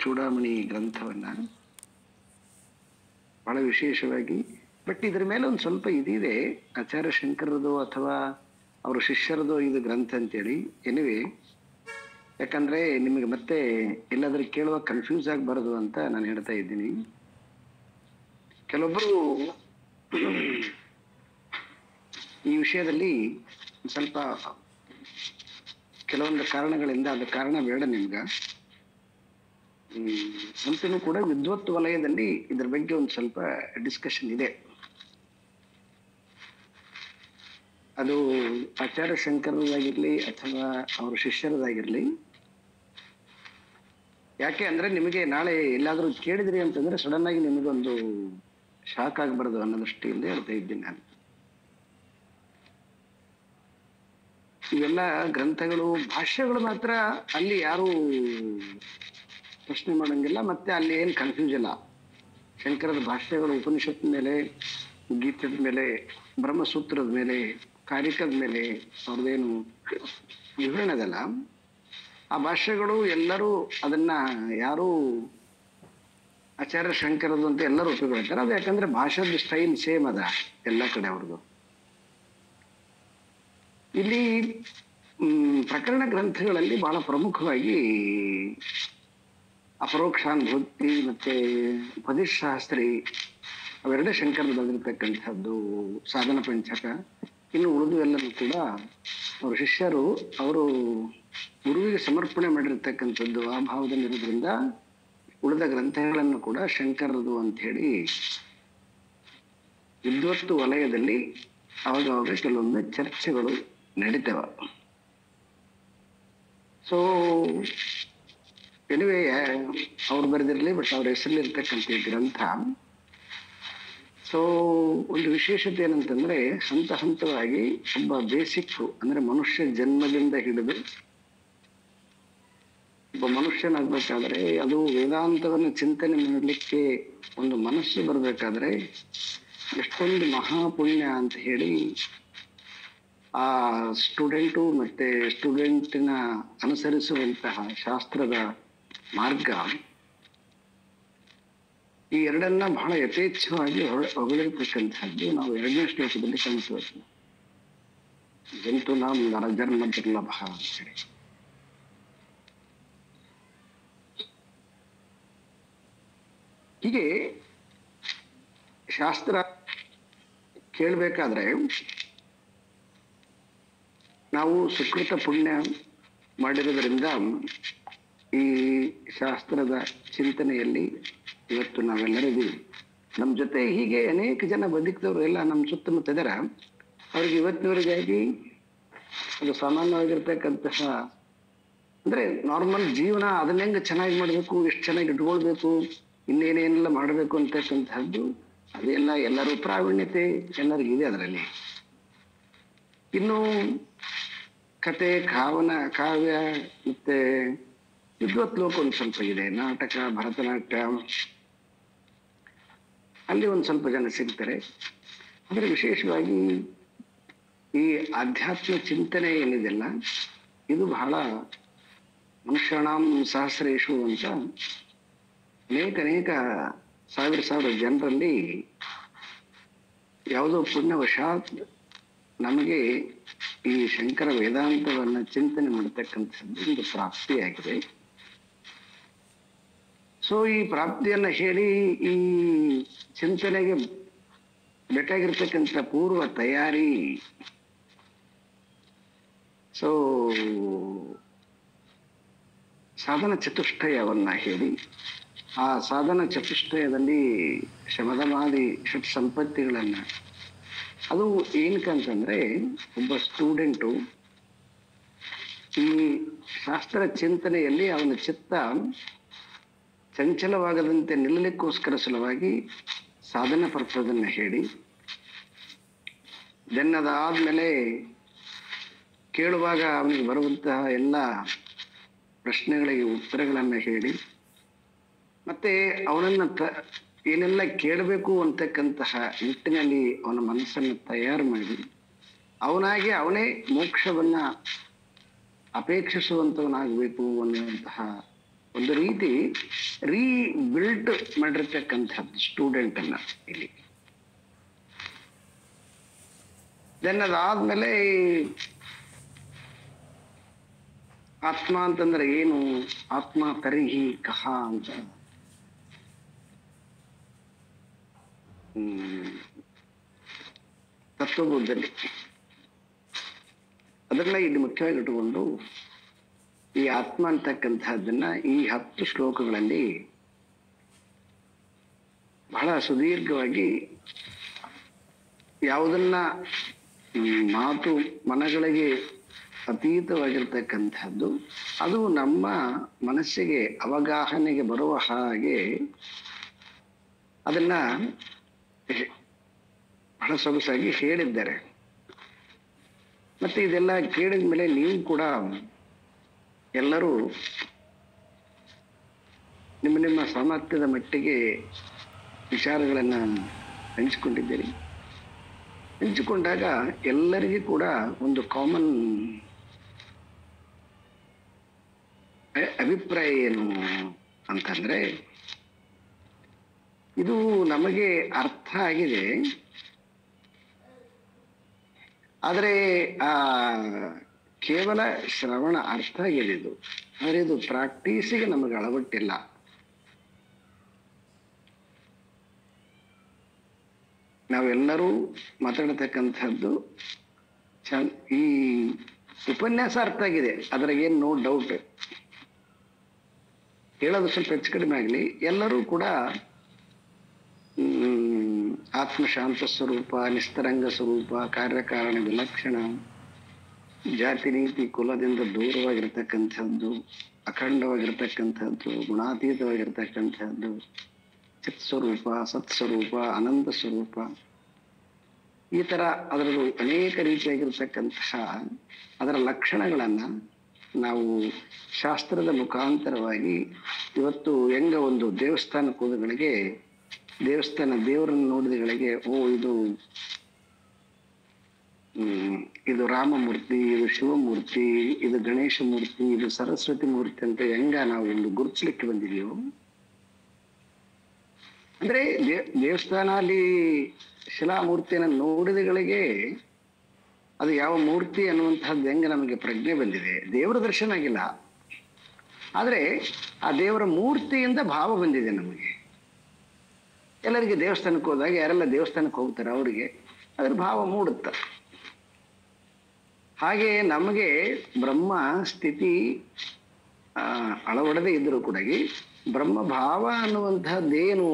ಚೂಡಾಮಣಿ ಗ್ರಂಥವನ್ನ ಬಹಳ ವಿಶೇಷವಾಗಿ, ಬಟ್ ಇದ್ರ ಮೇಲೆ ಒಂದು ಸ್ವಲ್ಪ ಇದಿದೆ, ಆಚಾರ್ಯ ಶಂಕರದು ಅಥವಾ ಅವರ ಶಿಷ್ಯರದು ಇದು ಗ್ರಂಥ ಅಂತೇಳಿ. ಎನಿವೆ, ಯಾಕಂದ್ರೆ ನಿಮಗೆ ಮತ್ತೆ ಎಲ್ಲಾದ್ರೂ ಕೇಳುವಾಗ ಕನ್ಫ್ಯೂಸ್ ಆಗಬಾರದು ಅಂತ ನಾನು ಹೇಳ್ತಾ ಇದ್ದೀನಿ. ಕೆಲವೊಬ್ಬರು ಈ ವಿಷಯದಲ್ಲಿ ಸ್ವಲ್ಪ ಕೆಲವೊಂದು ಕಾರಣಗಳಿಂದ, ಅದು ಕಾರಣ ಬೇಡ ನಿಮ್ಗ, ಅಂತೂ ಕೂಡ ವಿದ್ವತ್ ವಲಯದಲ್ಲಿ ಇದ್ರ ಬಗ್ಗೆ ಒಂದು ಸ್ವಲ್ಪ ಡಿಸ್ಕಷನ್ ಇದೆ. ಅದು ಆಚಾರ್ಯ ಶಂಕರದಾಗಿರ್ಲಿ ಅಥವಾ ಅವ್ರ ಶಿಷ್ಯರದಾಗಿರ್ಲಿ. ಯಾಕೆ ಅಂದ್ರೆ ನಿಮಗೆ ನಾಳೆ ಎಲ್ಲಾದ್ರೂ ಕೇಳಿದ್ರಿ ಅಂತಂದ್ರೆ ಸಡನ್ ಆಗಿ ನಿಮಗೊಂದು ಶಾಕ್ ಆಗ್ಬಾರ್ದು ಅನ್ನೋ ದೃಷ್ಟಿಯಿಂದ ಹೇಳ್ತಾ ಇದ್ದೀನಿ ನಾನು. ಇವೆಲ್ಲ ಗ್ರಂಥಗಳು, ಭಾಷ್ಯಗಳು ಮಾತ್ರ ಅಲ್ಲಿ ಯಾರು ಪ್ರಶ್ನೆ ಮಾಡಂಗಿಲ್ಲ, ಮತ್ತೆ ಅಲ್ಲಿ ಏನು ಕನ್ಫ್ಯೂಸ್ ಇಲ್ಲ. ಶಂಕರದ ಭಾಷ್ಯಗಳು ಉಪನಿಷತ್ ಮೇಲೆ, ಗೀತದ ಮೇಲೆ, ಬ್ರಹ್ಮಸೂತ್ರದ ಮೇಲೆ, ಕಾರಿಕದ ಮೇಲೆ ಅವ್ರದ್ದೇನು ವಿವರಣೆ ಅದಲ್ಲ, ಆ ಭಾಷ್ಯಗಳು ಎಲ್ಲರೂ ಅದನ್ನ ಯಾರು ಆಚಾರ್ಯ ಶಂಕರದು ಅಂತ ಎಲ್ಲರೂ ಉಪಯೋಗಿಸ್ತಾರೆ. ಅದು ಯಾಕಂದ್ರೆ ಭಾಷಾದ ಸ್ಟೈಲ್ ಸೇಮ್ ಅದ ಎಲ್ಲ ಕಡೆ ಅವ್ರದ್ದು. ಇಲ್ಲಿ ಪ್ರಕರಣ ಗ್ರಂಥಗಳಲ್ಲಿ ಬಹಳ ಪ್ರಮುಖವಾಗಿ ಅಪರೋಕ್ಷಾನುಭೂತಿ ಮತ್ತೆ ಉಪದೇಶಾಸ್ತ್ರಿ ಅವೆರಡೇ ಶಂಕರದ ಬಂದಿರತಕ್ಕಂಥದ್ದು, ಸಾಧನ ಪಂಚಕ. ಇನ್ನು ಉಳಿದು ಎಲ್ಲರೂ ಕೂಡ ಅವ್ರ ಶಿಷ್ಯರು ಅವರು ಗುರುವಿಗೆ ಸಮರ್ಪಣೆ ಮಾಡಿರ್ತಕ್ಕಂಥದ್ದು ಆ ಭಾವದಲ್ಲಿರೋದ್ರಿಂದ ಉಳಿದ ಗ್ರಂಥಗಳನ್ನು ಕೂಡ ಶಂಕರದು ಅಂತ ಹೇಳಿ ವಿದ್ವತ್ತು ವಲಯದಲ್ಲಿ ಅವಾಗವಾಗ ಕೆಲವೊಮ್ಮೆ ಚರ್ಚೆಗಳು ನಡೀತವ. ಸೊ ಎನಿವೆ, ಅವ್ರು ಬರೆದಿರಲಿ, ಬಟ್ ಅವ್ರ ಹೆಸರಲ್ಲಿರ್ತಕ್ಕಂಥ ಗ್ರಂಥ. ಸೊ ಒಂದು ವಿಶೇಷತೆ ಏನಂತಂದ್ರೆ, ಹಂತ ಹಂತವಾಗಿ ಒಬ್ಬ ಬೇಸಿಕ್ ಅಂದ್ರೆ ಮನುಷ್ಯ ಜನ್ಮದಿಂದ ಹಿಡಿದು ಒಬ್ಬ ಮನುಷ್ಯನಾಗ್ಬೇಕಾದ್ರೆ, ಅದು ವೇದಾಂತವನ್ನು ಚಿಂತನೆ ಮಾಡಲಿಕ್ಕೆ ಒಂದು ಮನಸ್ಸು ಬರ್ಬೇಕಾದ್ರೆ ಎಷ್ಟೊಂದು ಮಹಾಪುಣ್ಯ ಅಂತ ಹೇಳಿ ಆ ಸ್ಟೂಡೆಂಟು ಮತ್ತೆ ಸ್ಟೂಡೆಂಟಿನ ಅನುಸರಿಸುವಂತಹ ಶಾಸ್ತ್ರದ ಮಾರ್ಗ, ಈ ಎರಡನ್ನ ಬಹಳ ಯಥೇಚ್ಛವಾಗಿ ಹೊಗಳಿರ್ತಕ್ಕಂಥದ್ದು ನಾವು 2ನೇ ಶ್ಲೋಕದಲ್ಲಿ ಕಾಣಿಸಬೇಕು. ಜಂತು ನಾಂ ನರಜನ್ಮ ದುರ್ಲಭ ಅಂತ ಹೇಳಿ. ಹೀಗೆ ಶಾಸ್ತ್ರ ಕೇಳಬೇಕಾದ್ರೆ ನಾವು ಸುಕೃತ ಪುಣ್ಯ ಮಾಡಿರೋದ್ರಿಂದ ಈ ಶಾಸ್ತ್ರದ ಚಿಂತನೆಯಲ್ಲಿ ಇವತ್ತು ನಾವೆಲ್ಲರಿದ್ದೀವಿ. ನಮ್ಮ ಜೊತೆ ಹೀಗೆ ಅನೇಕ ಜನ ಬದುಕಿದವರು ಎಲ್ಲ ನಮ್ಮ ಸುತ್ತಮುತ್ತ ಇದಾರ. ಅವ್ರಿಗೆ ಇವತ್ತಿನವರೆಗಾಗಿ ಅದು ಸಾಮಾನ್ಯವಾಗಿರ್ತಕ್ಕಂತಹ ಅಂದ್ರೆ ನಾರ್ಮಲ್ ಜೀವನ, ಅದನ್ನ ಹೆಂಗೆ ಚೆನ್ನಾಗಿ ಮಾಡಬೇಕು, ಎಷ್ಟು ಚೆನ್ನಾಗಿ ಇಟ್ಕೊಳ್ಬೇಕು, ಇನ್ನೇನೇನೆಲ್ಲ ಮಾಡಬೇಕು ಅಂತಕ್ಕಂಥದ್ದು ಅದೆಲ್ಲ ಎಲ್ಲರೂ ಪ್ರಾವೀಣ್ಯತೆ ಎಲ್ಲರಿಗಿದೆ ಅದರಲ್ಲಿ. ಇನ್ನು ಕತೆ, ಕಾವ್ಯ ಮತ್ತೆ ವಿದ್ವತ್ ಲೋಕ ಒಂದು ಸ್ವಲ್ಪ ಇದೆ. ನಾಟಕ, ಭರತನಾಟ್ಯ, ಅಲ್ಲಿ ಒಂದು ಸ್ವಲ್ಪ ಜನ ಸಿಗ್ತಾರೆ. ಆದರೆ ವಿಶೇಷವಾಗಿ ಈ ಆಧ್ಯಾತ್ಮ ಚಿಂತನೆ ಏನಿದೆಲ್ಲ, ಇದು ಬಹಳ ಮನುಷ್ಯನಾಂ ಸಹಸ್ರೇಶು ಅಂತ ಅನೇಕ ಸಾವಿರ ಜನರಲ್ಲಿ ಯಾವುದೋ ಪುಣ್ಯವಶಾತ್ ನಮಗೆ ಈ ಶಂಕರ ವೇದಾಂತವನ್ನ ಚಿಂತನೆ ಮಾಡತಕ್ಕಂಥದ್ದು ಒಂದು ಪ್ರಾಪ್ತಿಯಾಗಿದೆ. ಸೊ ಈ ಪ್ರಾಪ್ತಿಯನ್ನ ಹೇಳಿ ಈ ಚಿಂತನೆಗೆ ಬೇಕಾಗಿರ್ತಕ್ಕಂಥ ಪೂರ್ವ ತಯಾರಿ, ಸೊ ಸಾಧನ ಚತುಷ್ಟಯವನ್ನ ಹೇಳಿ, ಆ ಸಾಧನ ಚತುಷ್ಟಯದಲ್ಲಿ ಶಮದಮಾದಿ ಷಟ್ ಸಂಪತ್ತಿಗಳನ್ನ, ಅದು ಏನಕ್ಕಂತಂದ್ರೆ ಒಬ್ಬ ಸ್ಟೂಡೆಂಟು ಈ ಶಾಸ್ತ್ರ ಚಿಂತನೆಯಲ್ಲಿ ಅವನ ಚಿತ್ತ ಚಂಚಲವಾಗದಂತೆ ನಿಲ್ಲಲಿಕ್ಕೋಸ್ಕರ ಸಲುವಾಗಿ ಸಾಧನ ಪರ್ಪದನ್ನ ಹೇಳಿ, ಅದಾದ್ಮೇಲೆ ಕೇಳುವಾಗ ಅವನಿಗೆ ಬರುವಂತಹ ಎಲ್ಲ ಪ್ರಶ್ನೆಗಳಿಗೆ ಉತ್ತರಗಳನ್ನ ಹೇಳಿ, ಮತ್ತೆ ಅವನನ್ನ ಏನೆಲ್ಲ ಕೇಳಬೇಕು ಅಂತಕ್ಕಂತಹ ನಿಟ್ಟಿನಲ್ಲಿ ಅವನ ಮನಸ್ಸನ್ನು ತಯಾರು ಮಾಡಿ ಅವನಾಗಿ ಅವನೇ ಮೋಕ್ಷವನ್ನ ಅಪೇಕ್ಷಿಸುವಂತವನಾಗಬೇಕು ಅನ್ನುವಂತಹ ಒಂದು ರೀತಿ ರೀಬಿಲ್ಟ್ ಮಾಡಿರ್ತಕ್ಕಂಥದ್ದು ಸ್ಟೂಡೆಂಟ್ ಅನ್ನ ಇಲ್ಲಿ. ದೆನ್ ಅದಾದ್ಮೇಲೆ ಆತ್ಮ ಅಂತಂದ್ರೆ ಏನು, ಆತ್ಮ ತರಿಹಿ ಕಹ ಅಂತ ತತ್ವಬೋಧದಲ್ಲಿ ಅದನ್ನ ಇಲ್ಲಿ ಮುಖ್ಯವಾಗಿ ಇಟ್ಟುಕೊಂಡು ಈ ಆತ್ಮ ಅಂತಕ್ಕಂಥದ್ದನ್ನ ಈ 10 ಶ್ಲೋಕಗಳಲ್ಲಿ ಬಹಳ ಸುದೀರ್ಘವಾಗಿ ಯಾವುದನ್ನ ಮಾತು ಮನಗಳಿಗೆ ಅತೀತವಾಗಿರ್ತಕ್ಕಂಥದ್ದು ಅದು ನಮ್ಮ ಮನಸ್ಸಿಗೆ ಅವಗಾಹನೆಗೆ ಬರುವ ಹಾಗೆ ಅದನ್ನ ಬಹಳ ಸೊಗಸಾಗಿ ಹೇಳಿದ್ದಾರೆ. ಮತ್ತೆ ಇದೆಲ್ಲ ಕೇಳಿದ ಮೇಲೆ ನೀವು ಕೂಡ ಎಲ್ಲರೂ ನಿಮ್ಮ ನಿಮ್ಮ ಸಾಮರ್ಥ್ಯದ ಮಟ್ಟಿಗೆ ವಿಚಾರಗಳನ್ನ ಹಂಚಿಕೊಂಡಿದ್ದೀರಿ. ಹಂಚಿಕೊಂಡಾಗ ಎಲ್ಲರಿಗೂ ಕೂಡ ಒಂದು ಕಾಮನ್ ಅಭಿಪ್ರಾಯ ಏನು ಅಂತಂದ್ರೆ, ಇದು ನಮಗೆ ಅರ್ಥ ಆಗಿದೆ, ಆದರೆ ಕೇವಲ ಶ್ರವಣ ಅರ್ಥ ಆಗಿದೆ ಇದು, ಆದರೆ ಇದು ಪ್ರಾಕ್ಟೀಸಿಗೆ ನಮಗೆ ಅಳವಟ್ಟಿಲ್ಲ. ನಾವೆಲ್ಲರೂ ಮಾತಾಡತಕ್ಕಂಥದ್ದು ಈ ಉಪನ್ಯಾಸ ಅರ್ಥ ಆಗಿದೆ, ಅದ್ರಾಗೇನು ನೋ ಡೌಟ್. ಹೇಳೋದು ಸ್ವಲ್ಪ ಹೆಚ್ಚು ಕಡಿಮೆ ಆಗಲಿ. ಎಲ್ಲರೂ ಕೂಡ ಆತ್ಮಶಾಂತ ಸ್ವರೂಪ, ನಿಸ್ತರಂಗ ಸ್ವರೂಪ, ಕಾರ್ಯಕಾರಣ ವಿಲಕ್ಷಣ, ಜಾತಿ ನೀತಿ ಕುಲದಿಂದ ದೂರವಾಗಿರ್ತಕ್ಕಂಥದ್ದು, ಅಖಂಡವಾಗಿರ್ತಕ್ಕಂಥದ್ದು, ಗುಣಾತೀತವಾಗಿರ್ತಕ್ಕಂಥದ್ದು, ಚಿತ್ ಸ್ವರೂಪ, ಸತ್ಸ್ವರೂಪ, ಅನಂತ ಸ್ವರೂಪ, ಈ ತರ ಅದರದ್ದು ಅನೇಕ ರೀತಿಯಾಗಿರ್ತಕ್ಕಂತಹ ಅದರ ಲಕ್ಷಣಗಳನ್ನ ನಾವು ಶಾಸ್ತ್ರದ ಮುಖಾಂತರವಾಗಿ ಇವತ್ತು ಹೆಂಗ ಒಂದು ದೇವಸ್ಥಾನಕ್ಕೆ ಹೋದಗಳಿಗೆ ದೇವರನ್ನು ನೋಡಿದಗಳಿಗೆ ಇದು ರಾಮಮೂರ್ತಿ, ಇದು ಶಿವಮೂರ್ತಿ, ಇದು ಗಣೇಶ ಮೂರ್ತಿ, ಇದು ಸರಸ್ವತಿ ಮೂರ್ತಿ ಅಂತ ಹೆಂಗ ನಾವು ಒಂದು ಗುರುತಿಸ್ಲಿಕ್ಕೆ ಬಂದಿದೀವೋ, ಅಂದ್ರೆ ದೇವಸ್ಥಾನ ಅಲ್ಲಿ ಶಿಲಾಮೂರ್ತಿಯನ್ನು ನೋಡಿದಗಳಿಗೆ ಅದು ಯಾವ ಮೂರ್ತಿ ಅನ್ನುವಂತಹದ್ದು ಹೆಂಗ ನಮಗೆ ಪ್ರಜ್ಞೆ ಬಂದಿದೆ. ದೇವರ ದರ್ಶನ ಆಗಿಲ್ಲ, ಆದ್ರೆ ಆ ದೇವರ ಮೂರ್ತಿಯಿಂದ ಭಾವ ಬಂದಿದೆ ನಮಗೆ. ಎಲ್ಲರಿಗೆ ದೇವಸ್ಥಾನಕ್ಕೆ ಹೋದಾಗ ಯಾರೆಲ್ಲ ದೇವಸ್ಥಾನಕ್ಕೆ ಹೋಗ್ತಾರೆ ಅವರಿಗೆ ಅದ್ರ ಭಾವ ಮೂಡುತ್ತ. ಹಾಗೆ ನಮಗೆ ಬ್ರಹ್ಮ ಸ್ಥಿತಿ ಅಳವಡದೇ ಇದ್ರೂ ಕೂಡ ಬ್ರಹ್ಮ ಭಾವ ಅನ್ನುವಂತಹದ್ದೇನು,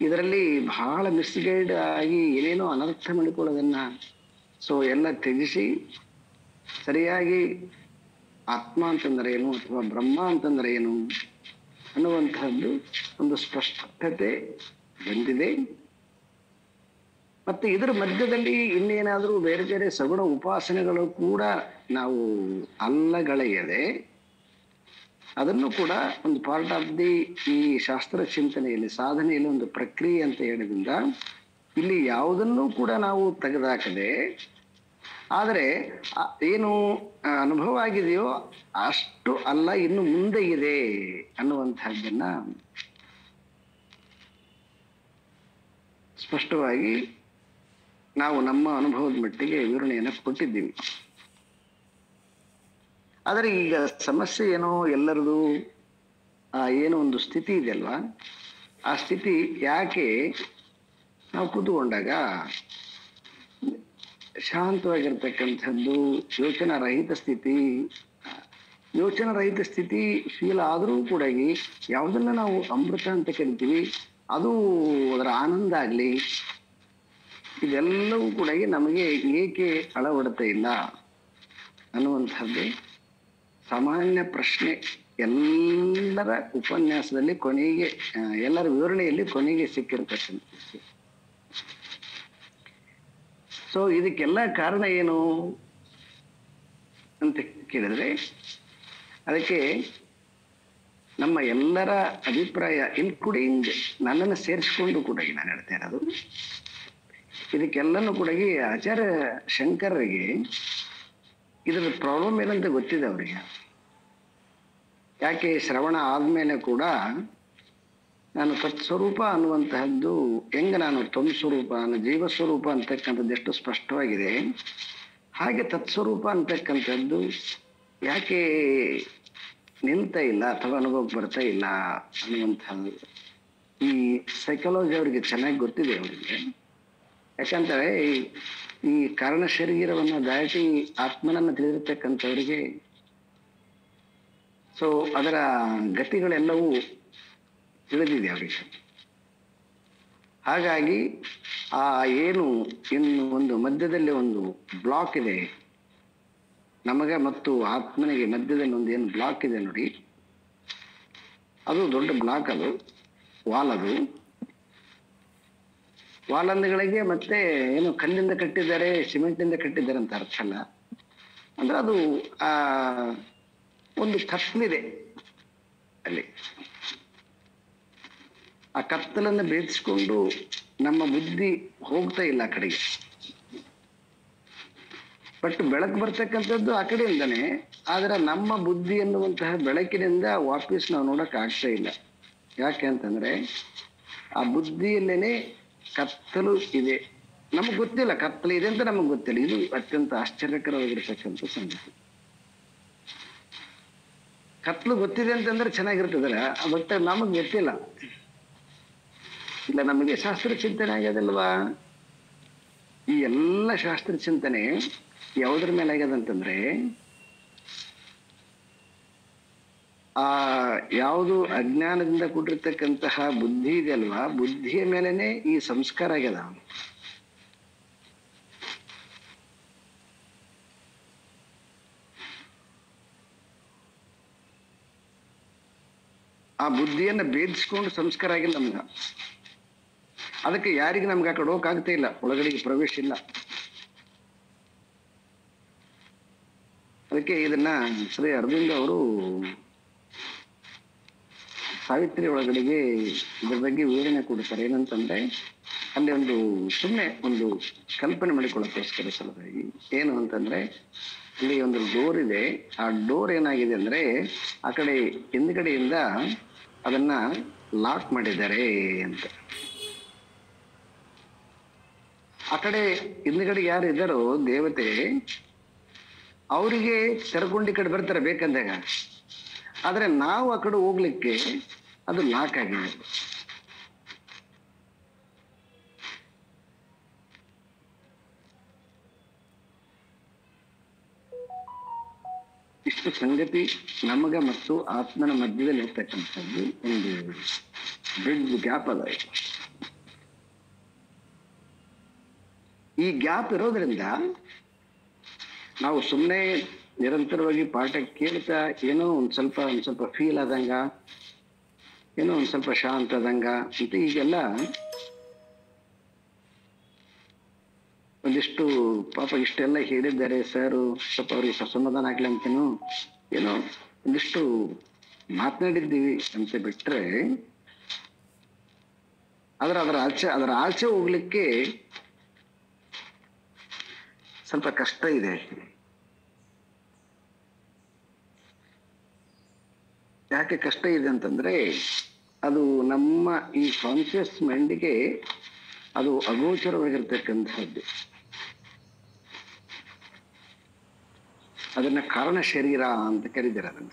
ಇದರಲ್ಲಿ ಬಹಳ ಮಿಸ್ಗೈಡ್ ಆಗಿ ಏನೇನೋ ಅನರ್ಥ ಮಾಡಿಕೊಳ್ಳೋದನ್ನ ಎಲ್ಲ ತ್ಯಜಿಸಿ ಸರಿಯಾಗಿ ಆತ್ಮ ಅಂತಂದ್ರೆ ಏನು ಅಥವಾ ಬ್ರಹ್ಮ ಅಂತಂದ್ರೆ ಏನು ಅನ್ನುವಂತಹದ್ದು ಒಂದು ಸ್ಪಷ್ಟತೆ ಬಂದಿದೆ. ಮತ್ತೆ ಇದರ ಮಧ್ಯದಲ್ಲಿ ಇನ್ನೇನಾದರೂ ಬೇರೆ ಬೇರೆ ಸಗುಣ ಉಪಾಸನೆಗಳು ಕೂಡ ನಾವು ಅಲ್ಲಗಳೆಯದೆ ಅದನ್ನು ಕೂಡ ಒಂದು ಪಾರ್ಟ್ ಆಫ್ ದಿ ಈ ಶಾಸ್ತ್ರ ಚಿಂತನೆಯಲ್ಲಿ ಸಾಧನೆಯಲ್ಲಿ ಒಂದು ಪ್ರಕ್ರಿಯೆ ಅಂತ ಹೇಳಿದ್ರಿಂದ ಇಲ್ಲಿ ಯಾವುದನ್ನೂ ಕೂಡ ನಾವು ತೆಗೆದಾಕದೆ, ಆದರೆ ಏನು ಅನುಭವ ಆಗಿದೆಯೋ ಅಷ್ಟು ಅಲ್ಲ, ಇನ್ನು ಮುಂದೆ ಇದೆ ಅನ್ನುವಂತಹದ್ದನ್ನ ಸ್ಪಷ್ಟವಾಗಿ ನಾವು ನಮ್ಮ ಅನುಭವದ ಮಟ್ಟಿಗೆ ವಿವರಣೆಯನ್ನು ಕೊಟ್ಟಿದ್ದೀವಿ. ಆದರೆ ಈಗ ಸಮಸ್ಯೆ ಏನೋ ಎಲ್ಲರದು ಏನೋ ಒಂದು ಸ್ಥಿತಿ ಇದೆಯಲ್ವಾ, ಆ ಸ್ಥಿತಿ ಯಾಕೆ ನಾವು ಕೂತ್ಕೊಂಡಾಗ ಶಾಂತವಾಗಿರ್ತಕ್ಕಂಥದ್ದು ಯೋಚನಾರಹಿತ ಸ್ಥಿತಿ ಫೀಲ್ ಆದರೂ ಕೂಡ ಯಾವುದನ್ನ ನಾವು ಅಮೃತ ಅಂತ ಕರಿತೀವಿ ಅದು ಅದರ ಆನಂದ ಆಗಲಿ ಇದೆಲ್ಲವೂ ಕೂಡ ನಮಗೆ ಏಕೆ ಅಳವಡುತ್ತಾ ಇಲ್ಲ ಅನ್ನುವಂಥದ್ದು ಸಾಮಾನ್ಯ ಪ್ರಶ್ನೆ. ಎಲ್ಲರ ಉಪನ್ಯಾಸದಲ್ಲಿ ಕೊನೆಗೆ ಎಲ್ಲರ ವಿವರಣೆಯಲ್ಲಿ ಕೊನೆಗೆ ಸಿಕ್ಕಿರ್ತಕ್ಕಂಥದ್ದು. ಇದಕ್ಕೆಲ್ಲ ಕಾರಣ ಏನು ಅಂತ ಕೇಳಿದ್ರೆ, ಅದಕ್ಕೆ ನಮ್ಮ ಎಲ್ಲರ ಅಭಿಪ್ರಾಯ ಇನ್ಕ್ಲೂಡಿಂಗ್ ನನ್ನನ್ನು ಸೇರಿಸ್ಕೊಂಡು ಕೂಡ ನಾನು ಹೇಳ್ತಾ ಇರೋದು, ಇದಕ್ಕೆಲ್ಲನೂ ಕೂಡ ಆಚಾರ್ಯ ಶಂಕರರಿಗೆ ಇದರ ಪ್ರಾಬ್ಲಮ್ ಏನಂತ ಗೊತ್ತಿದೆ ಅವರಿಗೆ. ಯಾಕೆ ಶ್ರವಣ ಆದಮೇಲೆ ಕೂಡ ನಾನು ತತ್ಸ್ವರೂಪ ಅನ್ನುವಂತಹದ್ದು ಹೆಂಗೆ ನಾನು ಸ್ವರೂಪ ನಾನು ಜೀವಸ್ವರೂಪ ಅಂತಕ್ಕಂಥದ್ದು ಎಷ್ಟು ಸ್ಪಷ್ಟವಾಗಿದೆ, ಹಾಗೆ ತತ್ಸ್ವರೂಪ ಅಂತಕ್ಕಂಥದ್ದು ಯಾಕೆ ನಿಲ್ತಾ ಇಲ್ಲ ಅಥವಾ ಅನುಭವಕ್ಕೆ ಬರ್ತಾ ಇಲ್ಲ ಅನ್ನುವಂಥದ್ದು ಈ ಸೈಕಾಲಜಿ ಅವರಿಗೆ ಚೆನ್ನಾಗಿ ಗೊತ್ತಿದೆ ಅವರಿಗೆ. ಯಾಕಂದ್ರೆ ಈ ಕಾರಣ ಶರೀರವನ್ನು ದಾಟಿ ಆತ್ಮನನ್ನು ತಿಳಿದಿರ್ತಕ್ಕಂಥವರಿಗೆ ಸೊ ಅದರ ಗತಿಗಳೆಲ್ಲವೂ ತಿಳಿದಿದೆ ಅವರಿಗೆ. ಹಾಗಾಗಿ ಆ ಏನು ಇನ್ನು ಒಂದು ಮಧ್ಯದಲ್ಲಿ ಒಂದು ಬ್ಲಾಕ್ ಇದೆ ನಮಗೆ ಮತ್ತು ಆತ್ಮನಿಗೆ ಮಧ್ಯದಲ್ಲಿ ಒಂದು ಏನು ಬ್ಲಾಕ್ ಇದೆ ನೋಡಿ, ಅದು ದೊಡ್ಡ ಬ್ಲಾಕ್, ಅದು ವಾಲ್ ವಾಲಂದಗಳಿಗೆ ಮತ್ತೆ ಏನು ಕಲ್ಲಿಂದ ಕಟ್ಟಿದ್ದಾರೆ ಸಿಮೆಂಟಿಂದ ಕಟ್ಟಿದ್ದಾರೆ ಅಂತ ಅರ್ಥ ಅಲ್ಲ. ಅಂದ್ರೆ ಅದು ಆ ಒಂದು ಕತ್ತಲಿದೆ ಅಲ್ಲಿ. ಆ ಕತ್ತಲನ್ನು ಭೇದಿಸ್ಕೊಂಡು ನಮ್ಮ ಬುದ್ಧಿ ಹೋಗ್ತಾ ಇಲ್ಲ ಆ ಕಡೆಗೆ. ಬಟ್ ಬೆಳಕು ಬರ್ತಕ್ಕಂಥದ್ದು ಆ ಕಡೆಯಿಂದನೇ, ಆದ್ರೆ ನಮ್ಮ ಬುದ್ಧಿ ಎನ್ನುವಂತಹ ಬೆಳಕಿನಿಂದ ವಾಪಸ್ ನಾವು ನೋಡಕ್ ಆಗ್ತಾ ಇಲ್ಲ. ಯಾಕೆ ಅಂತಂದ್ರೆ ಆ ಬುದ್ಧಿಯಲ್ಲೇನೆ ಕತ್ತಲು ಇದೆ. ನಮಗ್ ಗೊತ್ತಿಲ್ಲ ಕತ್ತಲು ಇದೆ ಅಂತ, ನಮಗ್ ಗೊತ್ತಿಲ್ಲ. ಇದು ಅತ್ಯಂತ ಆಶ್ಚರ್ಯಕರವಾಗಿರ್ತಕ್ಕಂಥ ಸಂಗತಿ. ಕತ್ತಲು ಗೊತ್ತಿದೆ ಅಂತಂದ್ರೆ ಚೆನ್ನಾಗಿರ್ತದಲ್ಲ, ಬಟ್ ನಮಗ್ ಗೊತ್ತಿಲ್ಲ. ಇಲ್ಲ, ನಮಗೆ ಶಾಸ್ತ್ರ ಚಿಂತನೆ ಆಗ್ಯದಲ್ವಾ? ಈ ಎಲ್ಲ ಶಾಸ್ತ್ರ ಚಿಂತನೆ ಯಾವುದ್ರ ಮೇಲೆ ಆಗ್ಯದಂತಂದ್ರೆ ಆ ಯಾವುದು ಅಜ್ಞಾನದಿಂದ ಕೂಡಿರ್ತಕ್ಕಂತಹ ಬುದ್ಧಿ ಇದೆ ಅಲ್ವಾ, ಬುದ್ಧಿಯ ಮೇಲೆನೆ ಈ ಸಂಸ್ಕಾರ ಆಗ್ಯದ. ಆ ಬುದ್ಧಿಯನ್ನ ಭೇದಿಸ್ಕೊಂಡು ಸಂಸ್ಕಾರ ಆಗಿಲ್ಲ ನಮ್ಗ. ಅದಕ್ಕೆ ಯಾರಿಗೆ ನಮ್ಗೆ ಆ ಕಡೆ ಹೋಗಕ್ಕಾಗ್ತಾ ಇಲ್ಲ, ಒಳಗಡೆಗೆ ಪ್ರವೇಶ ಇಲ್ಲ. ಅದಕ್ಕೆ ಇದನ್ನ ಶ್ರೀ ಅರವಿಂದ ಅವರು ಸಾವಿತ್ರಿ ಒಳಗಡೆಗೆ ಇದ್ರ ಬಗ್ಗೆ ವಿವರಣೆ ಕೊಡ್ತಾರೆ. ಏನಂತಂದ್ರೆ ಅಲ್ಲಿ ಒಂದು ಸುಮ್ಮನೆ ಒಂದು ಕಲ್ಪನೆ ಮಾಡಿಕೊಳ್ಳೋಕ್ಕೋಸ್ಕರ ಸಲುವಾಗಿ ಏನು ಅಂತಂದ್ರೆ, ಇಲ್ಲಿ ಒಂದು ಡೋರ್ ಇದೆ. ಆ ಡೋರ್ ಏನಾಗಿದೆ ಅಂದ್ರೆ ಆ ಕಡೆ ಹಿಂದ್ಗಡೆಯಿಂದ ಅದನ್ನ ಲಾಕ್ ಮಾಡಿದ್ದಾರೆ ಅಂತ. ಆ ಕಡೆ ಹಿಂದ್ಗಡೆ ಯಾರು ಇದ್ದಾರೋ ದೇವತೆ, ಅವರಿಗೆ ತೆರಕೊಂಡು ಈ ಕಡೆ ಬರ್ತಾರೆ ಬೇಕಂದಾಗ. ಆದ್ರೆ ನಾವು ಆ ಕಡೆ ಹೋಗ್ಲಿಕ್ಕೆ ಅದು ಲಾಕ್ ಆಗಿದೆ. ಇಷ್ಟು ಸಂಗತಿ ನಮಗ ಮತ್ತು ಆತ್ಮನ ಮಧ್ಯದಲ್ಲಿ ಇರ್ತಕ್ಕಂಥದ್ದು ಒಂದು ಬ್ರಿಡ್ಜ್ ಗ್ಯಾಪ್ ಅದ. ಈ ಗ್ಯಾಪ್ ಇರೋದ್ರಿಂದ ನಾವು ಸುಮ್ಮನೆ ನಿರಂತರವಾಗಿ ಪಾಠ ಕೇಳ್ತಾ ಏನೋ ಒಂದ್ ಸ್ವಲ್ಪ ಫೀಲ್ ಆದಂಗ, ಏನೋ ಒಂದ್ ಸ್ವಲ್ಪ ಶಾಂತ ಆದಂಗ ಅಂತ ಈಗೆಲ್ಲ ಒಂದಿಷ್ಟು ಪಾಪ ಇಷ್ಟೆಲ್ಲ ಹೇಳಿದ್ದಾರೆ ಸರ್, ಸ್ವಲ್ಪ ಅವ್ರಿಗೆ ಸಮಾಧಾನ ಆಗ್ಲಿ ಅಂತನೂ ಏನೋ ಒಂದಿಷ್ಟು ಮಾತನಾಡಿದ್ದೀವಿ ಅಂತ ಬಿಟ್ರೆ, ಅದರ ಆಚೆ ಹೋಗ್ಲಿಕ್ಕೆ ಸ್ವಲ್ಪ ಕಷ್ಟ ಇದೆ. ಯಾಕೆ ಕಷ್ಟ ಇದೆ ಅಂತಂದ್ರೆ, ಅದು ನಮ್ಮ ಈ ಕಾನ್ಶಿಯಸ್ ಮೈಂಡ್ಗೆ ಅದು ಅಗೋಚರವಾಗಿರ್ತಕ್ಕಂಥದ್ದು. ಅದನ್ನ ಕಾರಣ ಶರೀರ ಅಂತ ಕರೀತಾರೆ. ಅದನ್ನ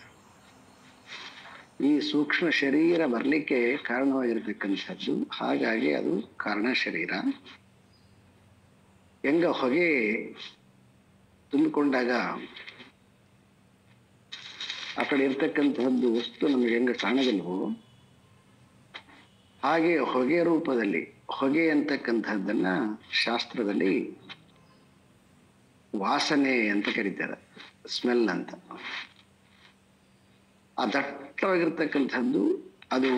ಈ ಸೂಕ್ಷ್ಮ ಶರೀರ ಬರ್ಲಿಕ್ಕೆ ಕಾರಣವಾಗಿರ್ತಕ್ಕಂಥದ್ದು. ಹಾಗಾಗಿ ಅದು ಕಾರಣ ಶರೀರ. ಹೆಂಗ ಹೊಗೆ ತುಂಬಿಕೊಂಡಾಗ ಆ ಕಡೆ ಇರ್ತಕ್ಕಂತಹದ್ದು ವಸ್ತು ನಮಗೆ ಹೆಂಗ ಕಾಣದಿಲ್ವೋ, ಹಾಗೆ ಹೊಗೆ ರೂಪದಲ್ಲಿ, ಹೊಗೆ ಅಂತಕ್ಕಂಥದ್ದನ್ನ ಶಾಸ್ತ್ರದಲ್ಲಿ ವಾಸನೆ ಅಂತ ಕರೀತಾರೆ, ಸ್ಮೆಲ್ ಅಂತ. ಆ ದಟ್ಟವಾಗಿರ್ತಕ್ಕಂಥದ್ದು ಅದು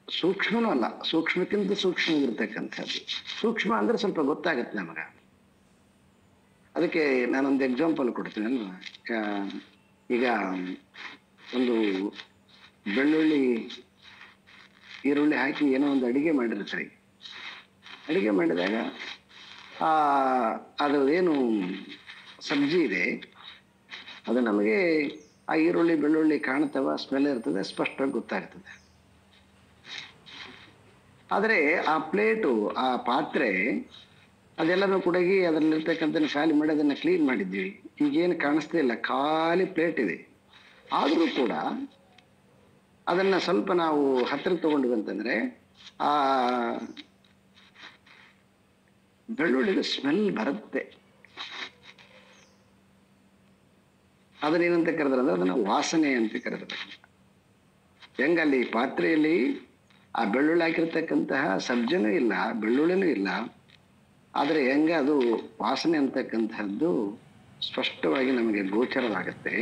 ಸೂಕ್ಷ್ಮನೂ ಅಲ್ಲ, ಸೂಕ್ಷ್ಮಕ್ಕಿಂತ ಸೂಕ್ಷ್ಮವಾಗಿರ್ತಕ್ಕಂಥದ್ದು. ಸೂಕ್ಷ್ಮ ಅಂದ್ರೆ ಸ್ವಲ್ಪ ಗೊತ್ತಾಗತ್ತೆ ನಮಗ. ಅದಕ್ಕೆ ನಾನೊಂದು ಎಕ್ಸಾಂಪಲ್ ಕೊಡ್ತೀನಿ ಅಲ್ವಾ. ಈಗ ಒಂದು ಬೆಳ್ಳುಳ್ಳಿ ಈರುಳ್ಳಿ ಹಾಕಿ ಏನೋ ಒಂದು ಅಡಿಗೆ ಮಾಡಿರ್ತಾರೆ. ಅಡಿಗೆ ಮಾಡಿದಾಗ ಅದು ಏನು ಸಬ್ಜಿ ಇದೆ ಅದು ನಮಗೆ ಆ ಈರುಳ್ಳಿ ಬೆಳ್ಳುಳ್ಳಿ ಕಾಣ್ತವ, ಸ್ಮೆಲ್ ಇರ್ತದೆ, ಸ್ಪಷ್ಟವಾಗಿ ಗೊತ್ತಾಗ್ತದೆ. ಆದರೆ ಆ ಪ್ಲೇಟು, ಆ ಪಾತ್ರೆ ಅದೆಲ್ಲನೂ ಕೂಡಗಿ ಅದರಲ್ಲಿರ್ತಕ್ಕಂಥ ಖಾಲಿ ಮಾಡಿ ಅದನ್ನು ಕ್ಲೀನ್ ಮಾಡಿದ್ವಿ. ಈಗೇನು ಕಾಣಿಸ್ತಾ ಇಲ್ಲ, ಖಾಲಿ ಪ್ಲೇಟ್ ಇದೆ. ಆದರೂ ಕೂಡ ಅದನ್ನು ಸ್ವಲ್ಪ ನಾವು ಹತ್ತಿರ ತಗೊಂಡ್ವಿ ಅಂತಂದರೆ ಆ ಬೆಳ್ಳುಳ್ಳಿದು ಸ್ಮೆಲ್ ಬರುತ್ತೆ. ಅದನ್ನೇನಂತ ಕರೆದ್ರೆ ಅಂದ್ರೆ ಅದನ್ನು ವಾಸನೆ ಅಂತ ಕರೆದ್ರೆ. ಹೆಂಗಲ್ಲಿ ಪಾತ್ರೆಯಲ್ಲಿ ಆ ಬೆಳ್ಳುಳ್ಳಿ ಹಾಕಿರ್ತಕ್ಕಂತಹ ಸಬ್ಜನೂ ಇಲ್ಲ, ಬೆಳ್ಳುಳ್ಳಿನೂ ಇಲ್ಲ, ಆದರೆ ಹೆಂಗ ಅದು ವಾಸನೆ ಅಂತಕ್ಕಂತಹದ್ದು ಸ್ಪಷ್ಟವಾಗಿ ನಮಗೆ ಗೋಚರವಾಗುತ್ತೆ.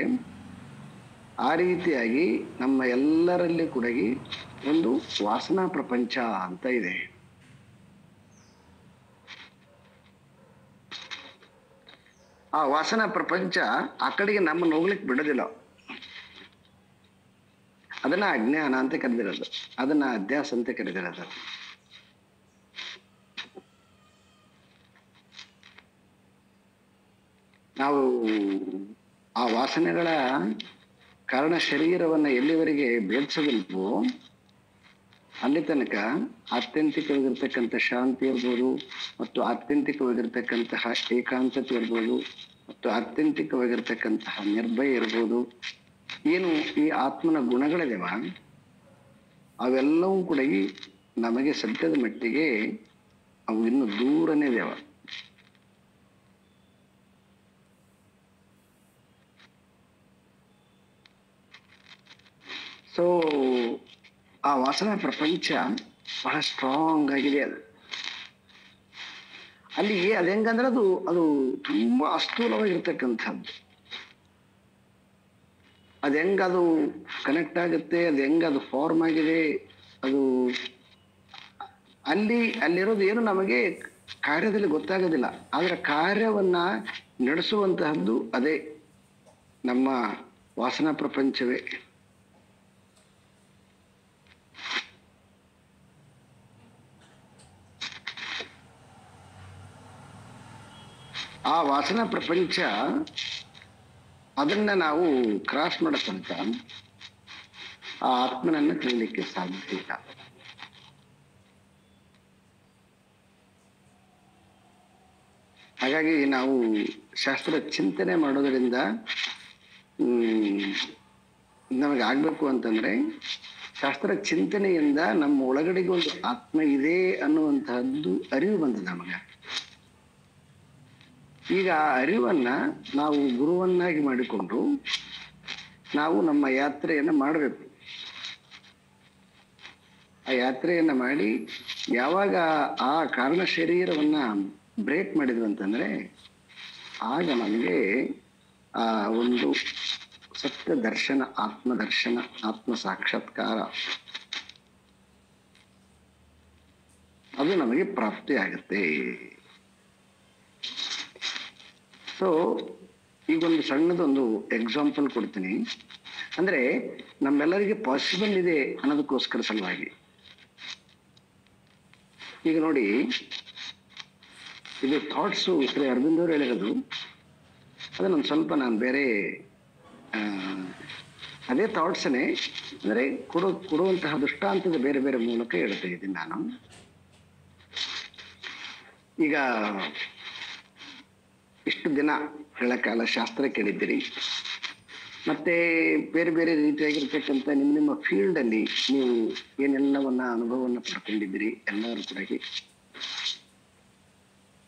ಆ ರೀತಿಯಾಗಿ ನಮ್ಮ ಎಲ್ಲರಲ್ಲಿ ಕೂಡ ಒಂದು ವಾಸನಾ ಪ್ರಪಂಚ ಅಂತ ಇದೆ. ಆ ವಾಸನಾ ಪ್ರಪಂಚ ಆ ಕಡೆಗೆ ನಮ್ಮನ್ನು ಹೋಗ್ಲಿಕ್ಕೆ ಬಿಡೋದಿಲ್ಲ. ಅದನ್ನ ಅಜ್ಞಾನ ಅಂತ ಕರೆದಿರೋದು, ಅದನ್ನ ಅಧ್ಯಾಸ ಅಂತ ಕರೆದಿರೋದು. ನಾವು ಆ ವಾಸನೆಗಳ ಕಾರಣ ಶರೀರವನ್ನ ಎಲ್ಲಿವರೆಗೆ ಭೇದಿಸೋದಿಲ್ವೋ ಅಲ್ಲಿ ತನಕ ಆತ್ಯಂತಿಕವಾಗಿರ್ತಕ್ಕಂಥ ಶಾಂತಿ ಇರ್ಬೋದು, ಮತ್ತು ಆತ್ಯಂತಿಕವಾಗಿರ್ತಕ್ಕಂತಹ ಏಕಾಂತತೆ ಇರ್ಬೋದು, ಮತ್ತು ಆತ್ಯಂತಿಕವಾಗಿರ್ತಕ್ಕಂತಹ ನಿರ್ಭಯ ಇರ್ಬೋದು. ಏನು ಈ ಆತ್ಮನ ಗುಣಗಳಿದೆವ ಅವೆಲ್ಲವೂ ಕೂಡ ನಮಗೆ ಸದ್ಯದ ಮಟ್ಟಿಗೆ ಅವು ಇನ್ನು ದೂರನೇ ಇದಾವ. ಸೊ ಆ ವಾಸನಾ ಪ್ರಪಂಚ ಬಹಳ ಸ್ಟ್ರಾಂಗ್ ಆಗಿದೆ. ಅದು ಅಲ್ಲಿ ಅದು ಹೆಂಗಂದ್ರೆ ಅದು ತುಂಬಾ ಅಸ್ಥೂಲವಾಗಿರ್ತಕ್ಕಂಥದ್ದು. ಅದು ಹೆಂಗದು ಕನೆಕ್ಟ್ ಆಗುತ್ತೆ, ಅದು ಹೆಂಗದು ಫಾರ್ಮ್ ಆಗಿದೆ, ಅದು ಅಲ್ಲಿರೋದು ಏನು ನಮಗೆ ಕಾರ್ಯದಲ್ಲಿ ಗೊತ್ತಾಗೋದಿಲ್ಲ. ಆದರೆ ಕಾರ್ಯವನ್ನ ನಡೆಸುವಂತಹದ್ದು ಅದೇ ನಮ್ಮ ವಾಸನಾ ಪ್ರಪಂಚವೇ. ಆ ವಾಸನಾ ಪ್ರಪಂಚ ಅದನ್ನ ನಾವು ಕ್ರಾಸ್ ಮಾಡಕ್ಕಂತ ಆ ಆತ್ಮನನ್ನ ತಿಳಿಲಿಕ್ಕೆ ಸಾಧ್ಯ ಇಲ್ಲ. ಹಾಗಾಗಿ ನಾವು ಶಾಸ್ತ್ರ ಚಿಂತನೆ ಮಾಡೋದ್ರಿಂದ ನಮಗೆ ಆಗ್ಬೇಕು ಅಂತಂದ್ರೆ ಶಾಸ್ತ್ರ ಚಿಂತನೆಯಿಂದ ನಮ್ಮ ಒಳಗಡೆಗೆ ಒಂದು ಆತ್ಮ ಇದೆ ಅನ್ನುವಂತಹದ್ದು ಅರಿವು ಬಂದಿದೆ ನಮಗೆ. ಈಗ ಆ ಅರಿವನ್ನ ನಾವು ಗುರುವನ್ನಾಗಿ ಮಾಡಿಕೊಂಡು ನಾವು ನಮ್ಮ ಯಾತ್ರೆಯನ್ನ ಮಾಡಬೇಕು. ಆ ಯಾತ್ರೆಯನ್ನ ಮಾಡಿ ಯಾವಾಗ ಆ ಕಾರಣ ಶರೀರವನ್ನ ಬ್ರೇಕ್ ಮಾಡಿದ್ವಿ ಅಂತಂದ್ರೆ ಆಗ ನಮಗೆ ಆ ಒಂದು ಸತ್ಯ ದರ್ಶನ, ಆತ್ಮದರ್ಶನ, ಆತ್ಮ ಸಾಕ್ಷಾತ್ಕಾರ ಅದು ನಮಗೆ ಪ್ರಾಪ್ತಿ ಆಗುತ್ತೆ. ಸೊ ಈಗೊಂದು ಸಣ್ಣದೊಂದು ಎಕ್ಸಾಂಪಲ್ ಕೊಡ್ತೀನಿ. ಅಂದ್ರೆ ನಮ್ಮೆಲ್ಲರಿಗೆ ಪಾಸಿಬಲ್ ಇದೆ ಅನ್ನೋದಕ್ಕೋಸ್ಕರ ಸಲುವಾಗಿ. ಈಗ ನೋಡಿ, ಇದು ಥಾಟ್ಸು ಶ್ರೀ ಅರವಿಂದ್ ಅವರು ಹೇಳಿರೋದು. ಅದನ್ನೊಂದು ಸ್ವಲ್ಪ ನಾನು ಬೇರೆ ಅದೇ ಥಾಟ್ಸನ್ನೇ ಅಂದರೆ ಕೊಡುವಂತಹ ದೃಷ್ಟಾಂತದ ಬೇರೆ ಬೇರೆ ಮೂಲಕ ಹೇಳ್ತಾ ಇದ್ದೀನಿ ನಾನು. ಈಗ ಇಷ್ಟು ದಿನಗಳ ಕಾಲ ಶಾಸ್ತ್ರ ಕೇಳಿದ್ದೀರಿ, ಮತ್ತೆ ಬೇರೆ ಬೇರೆ ರೀತಿಯಾಗಿರ್ತಕ್ಕಂಥ ನಿಮ್ಮ ಫೀಲ್ಡ್ ಅಲ್ಲಿ ನೀವು ಏನೆಲ್ಲವನ್ನ ಅನುಭವವನ್ನು ಪಡ್ಕೊಂಡಿದ್ದೀರಿ ಎಲ್ಲರೂ ಕೂಡ.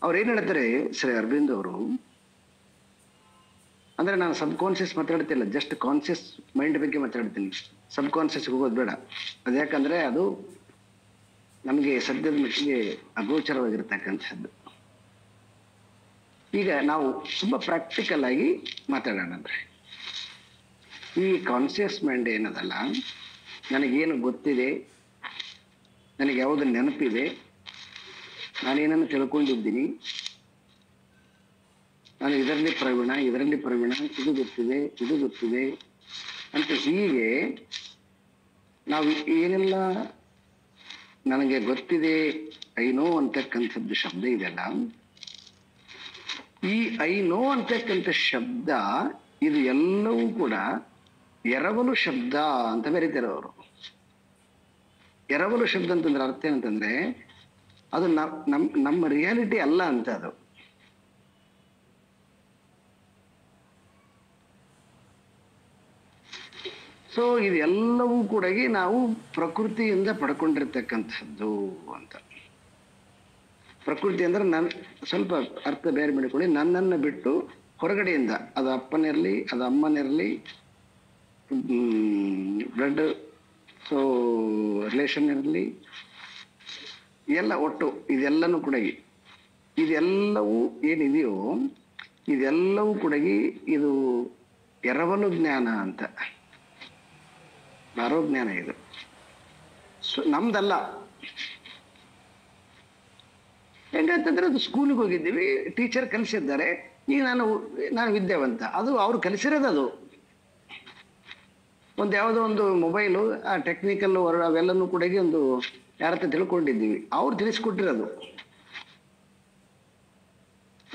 ಅವ್ರೇನ್ ಹೇಳ್ತಾರೆ ಶ್ರೀ ಅರವಿಂದ್ ಅವರು, ಅಂದ್ರೆ ನಾನು ಸಬ್ ಕಾನ್ಸಿಯಸ್ ಮಾತಾಡ್ತಿಲ್ಲ, ಜಸ್ಟ್ ಕಾನ್ಸಿಯಸ್ ಮೈಂಡ್ ಬಗ್ಗೆ ಮಾತಾಡ್ತೀನಿ. ಸಬ್ ಕಾನ್ಸಿಯಸ್ ಹೋಗೋದು ಬೇಡ. ಅದ್ಯಾಕಂದ್ರೆ ಅದು ನಮಗೆ ಸದ್ಯದ ಮಟ್ಟಿಗೆ ಅಗೋಚರವಾಗಿರ್ತಕ್ಕಂಥದ್ದು. ಈಗ ನಾವು ತುಂಬಾ ಪ್ರಾಕ್ಟಿಕಲ್ ಆಗಿ ಮಾತಾಡೋಣ. ಅಂದ್ರೆ ಈ ಕಾನ್ಸಿಯಸ್ ಮೈಂಡ್ ಏನದಲ್ಲ, ನನಗೇನು ಗೊತ್ತಿದೆ, ನನಗೆ ಯಾವುದು ನೆನಪಿದೆ, ನಾನೇನನ್ನು ತಿಳ್ಕೊಂಡಿದ್ದೀನಿ, ನಾನು ಇದರಲ್ಲಿ ಪ್ರವೀಣ, ಇದು ಗೊತ್ತಿದೆ ಅಂತ ಹೀಗೆ ನಾವು ಏನೆಲ್ಲ ನನಗೆ ಗೊತ್ತಿದೆ ಐ ನೋ ಅಂತಕ್ಕಂಥದ್ದು ಶಬ್ದ ಇದೆಲ್ಲ, ಈ ಐ ನೋ ಅಂತಕ್ಕಂಥ ಶಬ್ದ ಇದು ಎಲ್ಲವೂ ಕೂಡ ಎರವಲು ಶಬ್ದ ಅಂತ ಬರೀತಾರೆ ಅವರು. ಎರವಲು ಶಬ್ದ ಅಂತಂದ್ರೆ ಅರ್ಥ ಏನಂತಂದ್ರೆ ಅದು ನಮ್ಮ ರಿಯಾಲಿಟಿ ಅಲ್ಲ ಅಂತ. ಅದು ಸೊ ಇದೆಲ್ಲವೂ ಕೂಡ ನಾವು ಪ್ರಕೃತಿಯಿಂದ ಪಡ್ಕೊಂಡಿರ್ತಕ್ಕಂಥದ್ದು ಅಂತ. ಪ್ರಕೃತಿ ಅಂದ್ರೆ ಸ್ವಲ್ಪ ಅರ್ಥ ಬೇರೆ ಮಾಡಿಕೊಳ್ಳಿ. ನನ್ನನ್ನು ಬಿಟ್ಟು ಹೊರಗಡೆಯಿಂದ, ಅದು ಅಪ್ಪನಿರಲಿ, ಅದು ಅಮ್ಮನಿರಲಿ, ಬ್ಲಡ್ ಸೊ ರಿಲೇಷನ್ ಇರಲಿ, ಎಲ್ಲ ಒಟ್ಟು ಇದೆಲ್ಲನೂ ಕೂಡ, ಇದೆಲ್ಲವೂ ಏನಿದೆಯೋ ಇದೆಲ್ಲವೂ ಕೂಡ ಇದು ಎರವಲು ಜ್ಞಾನ ಅಂತ. ಬಾರೋ ಜ್ಞಾನ ಇದು ನಮ್ದಲ್ಲ. ಹೆಂಗಂತಂದ್ರೆ ಅದು ಸ್ಕೂಲಿಗೆ ಹೋಗಿದ್ದೀವಿ, ಟೀಚರ್ ಕಲಿಸಿದ್ದಾರೆ, ಈಗ ನಾನು ವಿದ್ಯಾವಂತ. ಅದು ಅವ್ರು ಕಲಿಸಿರೋದು. ಅದು ಯಾವುದೋ ಒಂದು ಮೊಬೈಲು, ಆ ಟೆಕ್ನಿಕಲ್ ಅವೆಲ್ಲನೂ ಕೂಡ ಒಂದು ಯಾರ ಹತ್ರ ತಿಳ್ಕೊಂಡಿದ್ದೀವಿ, ಅವ್ರು ತಿಳಿಸ್ಕೊಟ್ಟಿರೋದು.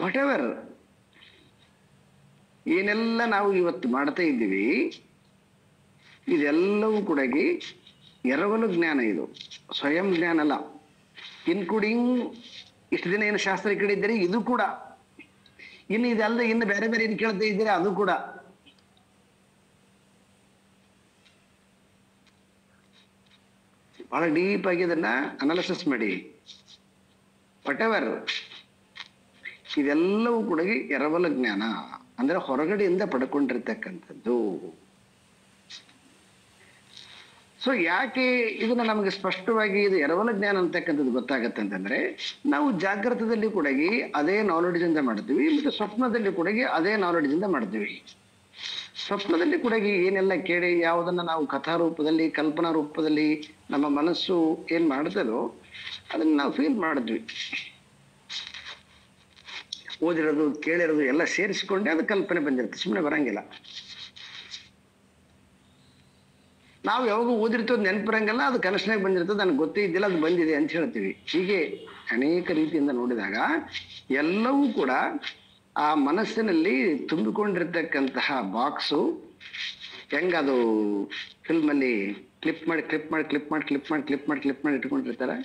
ವಾಟ್ ಎವರ್ ಏನೆಲ್ಲ ನಾವು ಇವತ್ತು ಮಾಡ್ತಾ ಇದ್ದೀವಿ, ಇದೆಲ್ಲವೂ ಕೂಡ ಎರವಲು ಜ್ಞಾನ. ಇದು ಸ್ವಯಂ ಜ್ಞಾನ ಅಲ್ಲ. ಇನ್ಕ್ಲೂಡಿಂಗ್ ಇಷ್ಟು ದಿನ ಏನು ಶಾಸ್ತ್ರ ಕೇಳಿದ್ದೀರಿ ಇದು ಕೂಡ, ಇನ್ನು ಇದಲ್ಲದೆ ಇನ್ನು ಬೇರೆ ಬೇರೆ ಏನು ಕೇಳ್ತಾ ಇದ್ದೀರಿ ಅದು ಕೂಡ. ಬಹಳ ಡೀಪ್ ಆಗಿ ಇದನ್ನ ಅನಾಲಿಸಿಸ್ ಮಾಡಿ. ವಾಟ್ ಎವರ್ ಇದೆಲ್ಲವೂ ಕೂಡ ಎರವಲ ಜ್ಞಾನ ಅಂದ್ರೆ ಹೊರಗಡೆಯಿಂದ ಪಡ್ಕೊಂಡಿರ್ತಕ್ಕಂಥದ್ದು. ಸೊ ಯಾಕೆ ಇದನ್ನ ನಮಗೆ ಸ್ಪಷ್ಟವಾಗಿ ಇದು ಎರವಲ ಜ್ಞಾನ ಅಂತಕ್ಕಂಥದ್ದು ಗೊತ್ತಾಗತ್ತೆ ಅಂತಂದ್ರೆ, ನಾವು ಜಾಗೃತದಲ್ಲಿ ಕೂಡ ಅದೇ ನಾಲೆಡ್ಜ್ ಇಂದ ಮಾಡ್ತೀವಿ, ಮತ್ತೆ ಸ್ವಪ್ನದಲ್ಲಿ ಕೂಡ ಅದೇ ನಾಲೆಡ್ಜ್ ಇಂದ ಮಾಡ್ತೀವಿ. ಸ್ವಪ್ನದಲ್ಲಿ ಕೂಡ ಏನೆಲ್ಲ ಕೇಳಿ ಯಾವುದನ್ನ ನಾವು ಕಥಾ ರೂಪದಲ್ಲಿ, ಕಲ್ಪನಾ ರೂಪದಲ್ಲಿ ನಮ್ಮ ಮನಸ್ಸು ಏನ್ ಮಾಡ್ತದೋ ಅದನ್ನ ನಾವು ಫೀಲ್ ಮಾಡಿದ್ವಿ. ಓದಿರೋದು, ಕೇಳಿರೋದು ಎಲ್ಲ ಸೇರಿಸಿಕೊಂಡೆ ಅದು ಕಲ್ಪನೆ ಬಂದಿರುತ್ತೆ, ಸುಮ್ಮನೆ ಬರಂಗಿಲ್ಲ. ನಾವು ಯಾವಾಗ ಓದಿರ್ತೇವೆ ನೆನಪಿರಂಗಲ್ಲ, ಅದು ಕನಸಿನಾಗ ಬಂದಿರ್ತದೆ, ನನಗೆ ಗೊತ್ತೇ ಇದ್ದಿಲ್ಲ, ಅದು ಬಂದಿದೆ ಅಂತ ಹೇಳ್ತೀವಿ. ಹೀಗೆ ಅನೇಕ ರೀತಿಯಿಂದ ನೋಡಿದಾಗ ಎಲ್ಲವೂ ಕೂಡ ಆ ಮನಸ್ಸಿನಲ್ಲಿ ತುಂಬಿಕೊಂಡಿರ್ತಕ್ಕಂತಹ ಬಾಕ್ಸು ಹೆಂಗದು ಫಿಲ್ಮಲ್ಲಿ ಕ್ಲಿಪ್ ಮಾಡಿ ಇಟ್ಕೊಂಡಿರ್ತಾರೆ.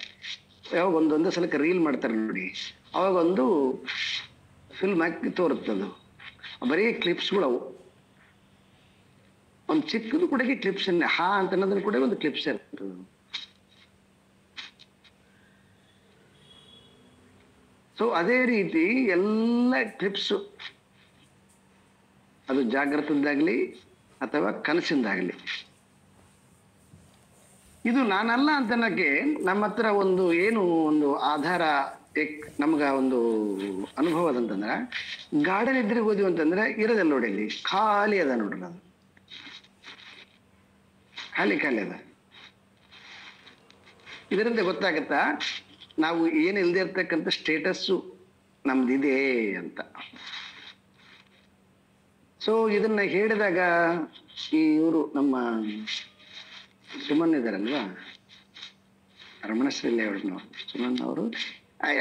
ಯಾವಾಗ ಒಂದೊಂದೇ ಸಲಕ್ಕೆ ರೀಲ್ ಮಾಡ್ತಾರೆ ನೋಡಿ, ಅವಾಗ ಒಂದು ಫಿಲ್ಮ್ ಹಾಕಿ ತೋರುತ್ತದು, ಬರೀ ಕ್ಲಿಪ್ಸ್ಗಳು ಅವು. ಒಂದು ಚಿಕ್ಕದು ಕೂಡ ಕ್ಲಿಪ್ಸ್ ಹಾ ಅಂತ ಅನ್ನೋದ್ರ ಕೂಡ ಒಂದು ಕ್ಲಿಪ್ಸ್ ಇರ್ತದೆ. ಸೊ ಅದೇ ರೀತಿ ಎಲ್ಲ ಕ್ಲಿಪ್ಸ್, ಅದು ಜಾಗೃತದ್ದಾಗ್ಲಿ ಅಥವಾ ಕನಸಿಂದಾಗ್ಲಿ, ಇದು ನಾನಲ್ಲ ಅಂತನಕ್ಕೆ ನಮ್ಮ ಹತ್ರ ಒಂದು ಆಧಾರ ನಮ್ಗ ಒಂದು ಅನುಭವ ಅದಂತಂದ್ರ, ಗಾರ್ಡನ್ ಇದ್ರೆ ಹೋದ್ವಿ ಅಂತಂದ್ರೆ ಇರೋದಲ್ಲ ನೋಡಿ, ಅಲ್ಲಿ ಖಾಲಿ ಅದ ನೋಡ್ರಿ, ಅದು ಖಾಲಿ ಅದ. ಇದರಿಂದ ಗೊತ್ತಾಗತ್ತಾ ನಾವು ಏನು ಇಲ್ದೇ ಇರ್ತಕ್ಕಂಥ ಸ್ಟೇಟಸ್ಸು ನಮ್ದಿದೆ ಅಂತ. ಸೊ ಇದನ್ನ ಹೇಳಿದಾಗ ಇವರು ನಮ್ಮ ಸುಮನ್ ಇದಾರಲ್ವಾ, ರಮಣಶ್ರೀ ಅವ್ರನ್ನ ಸುಮನ್ ಅವರು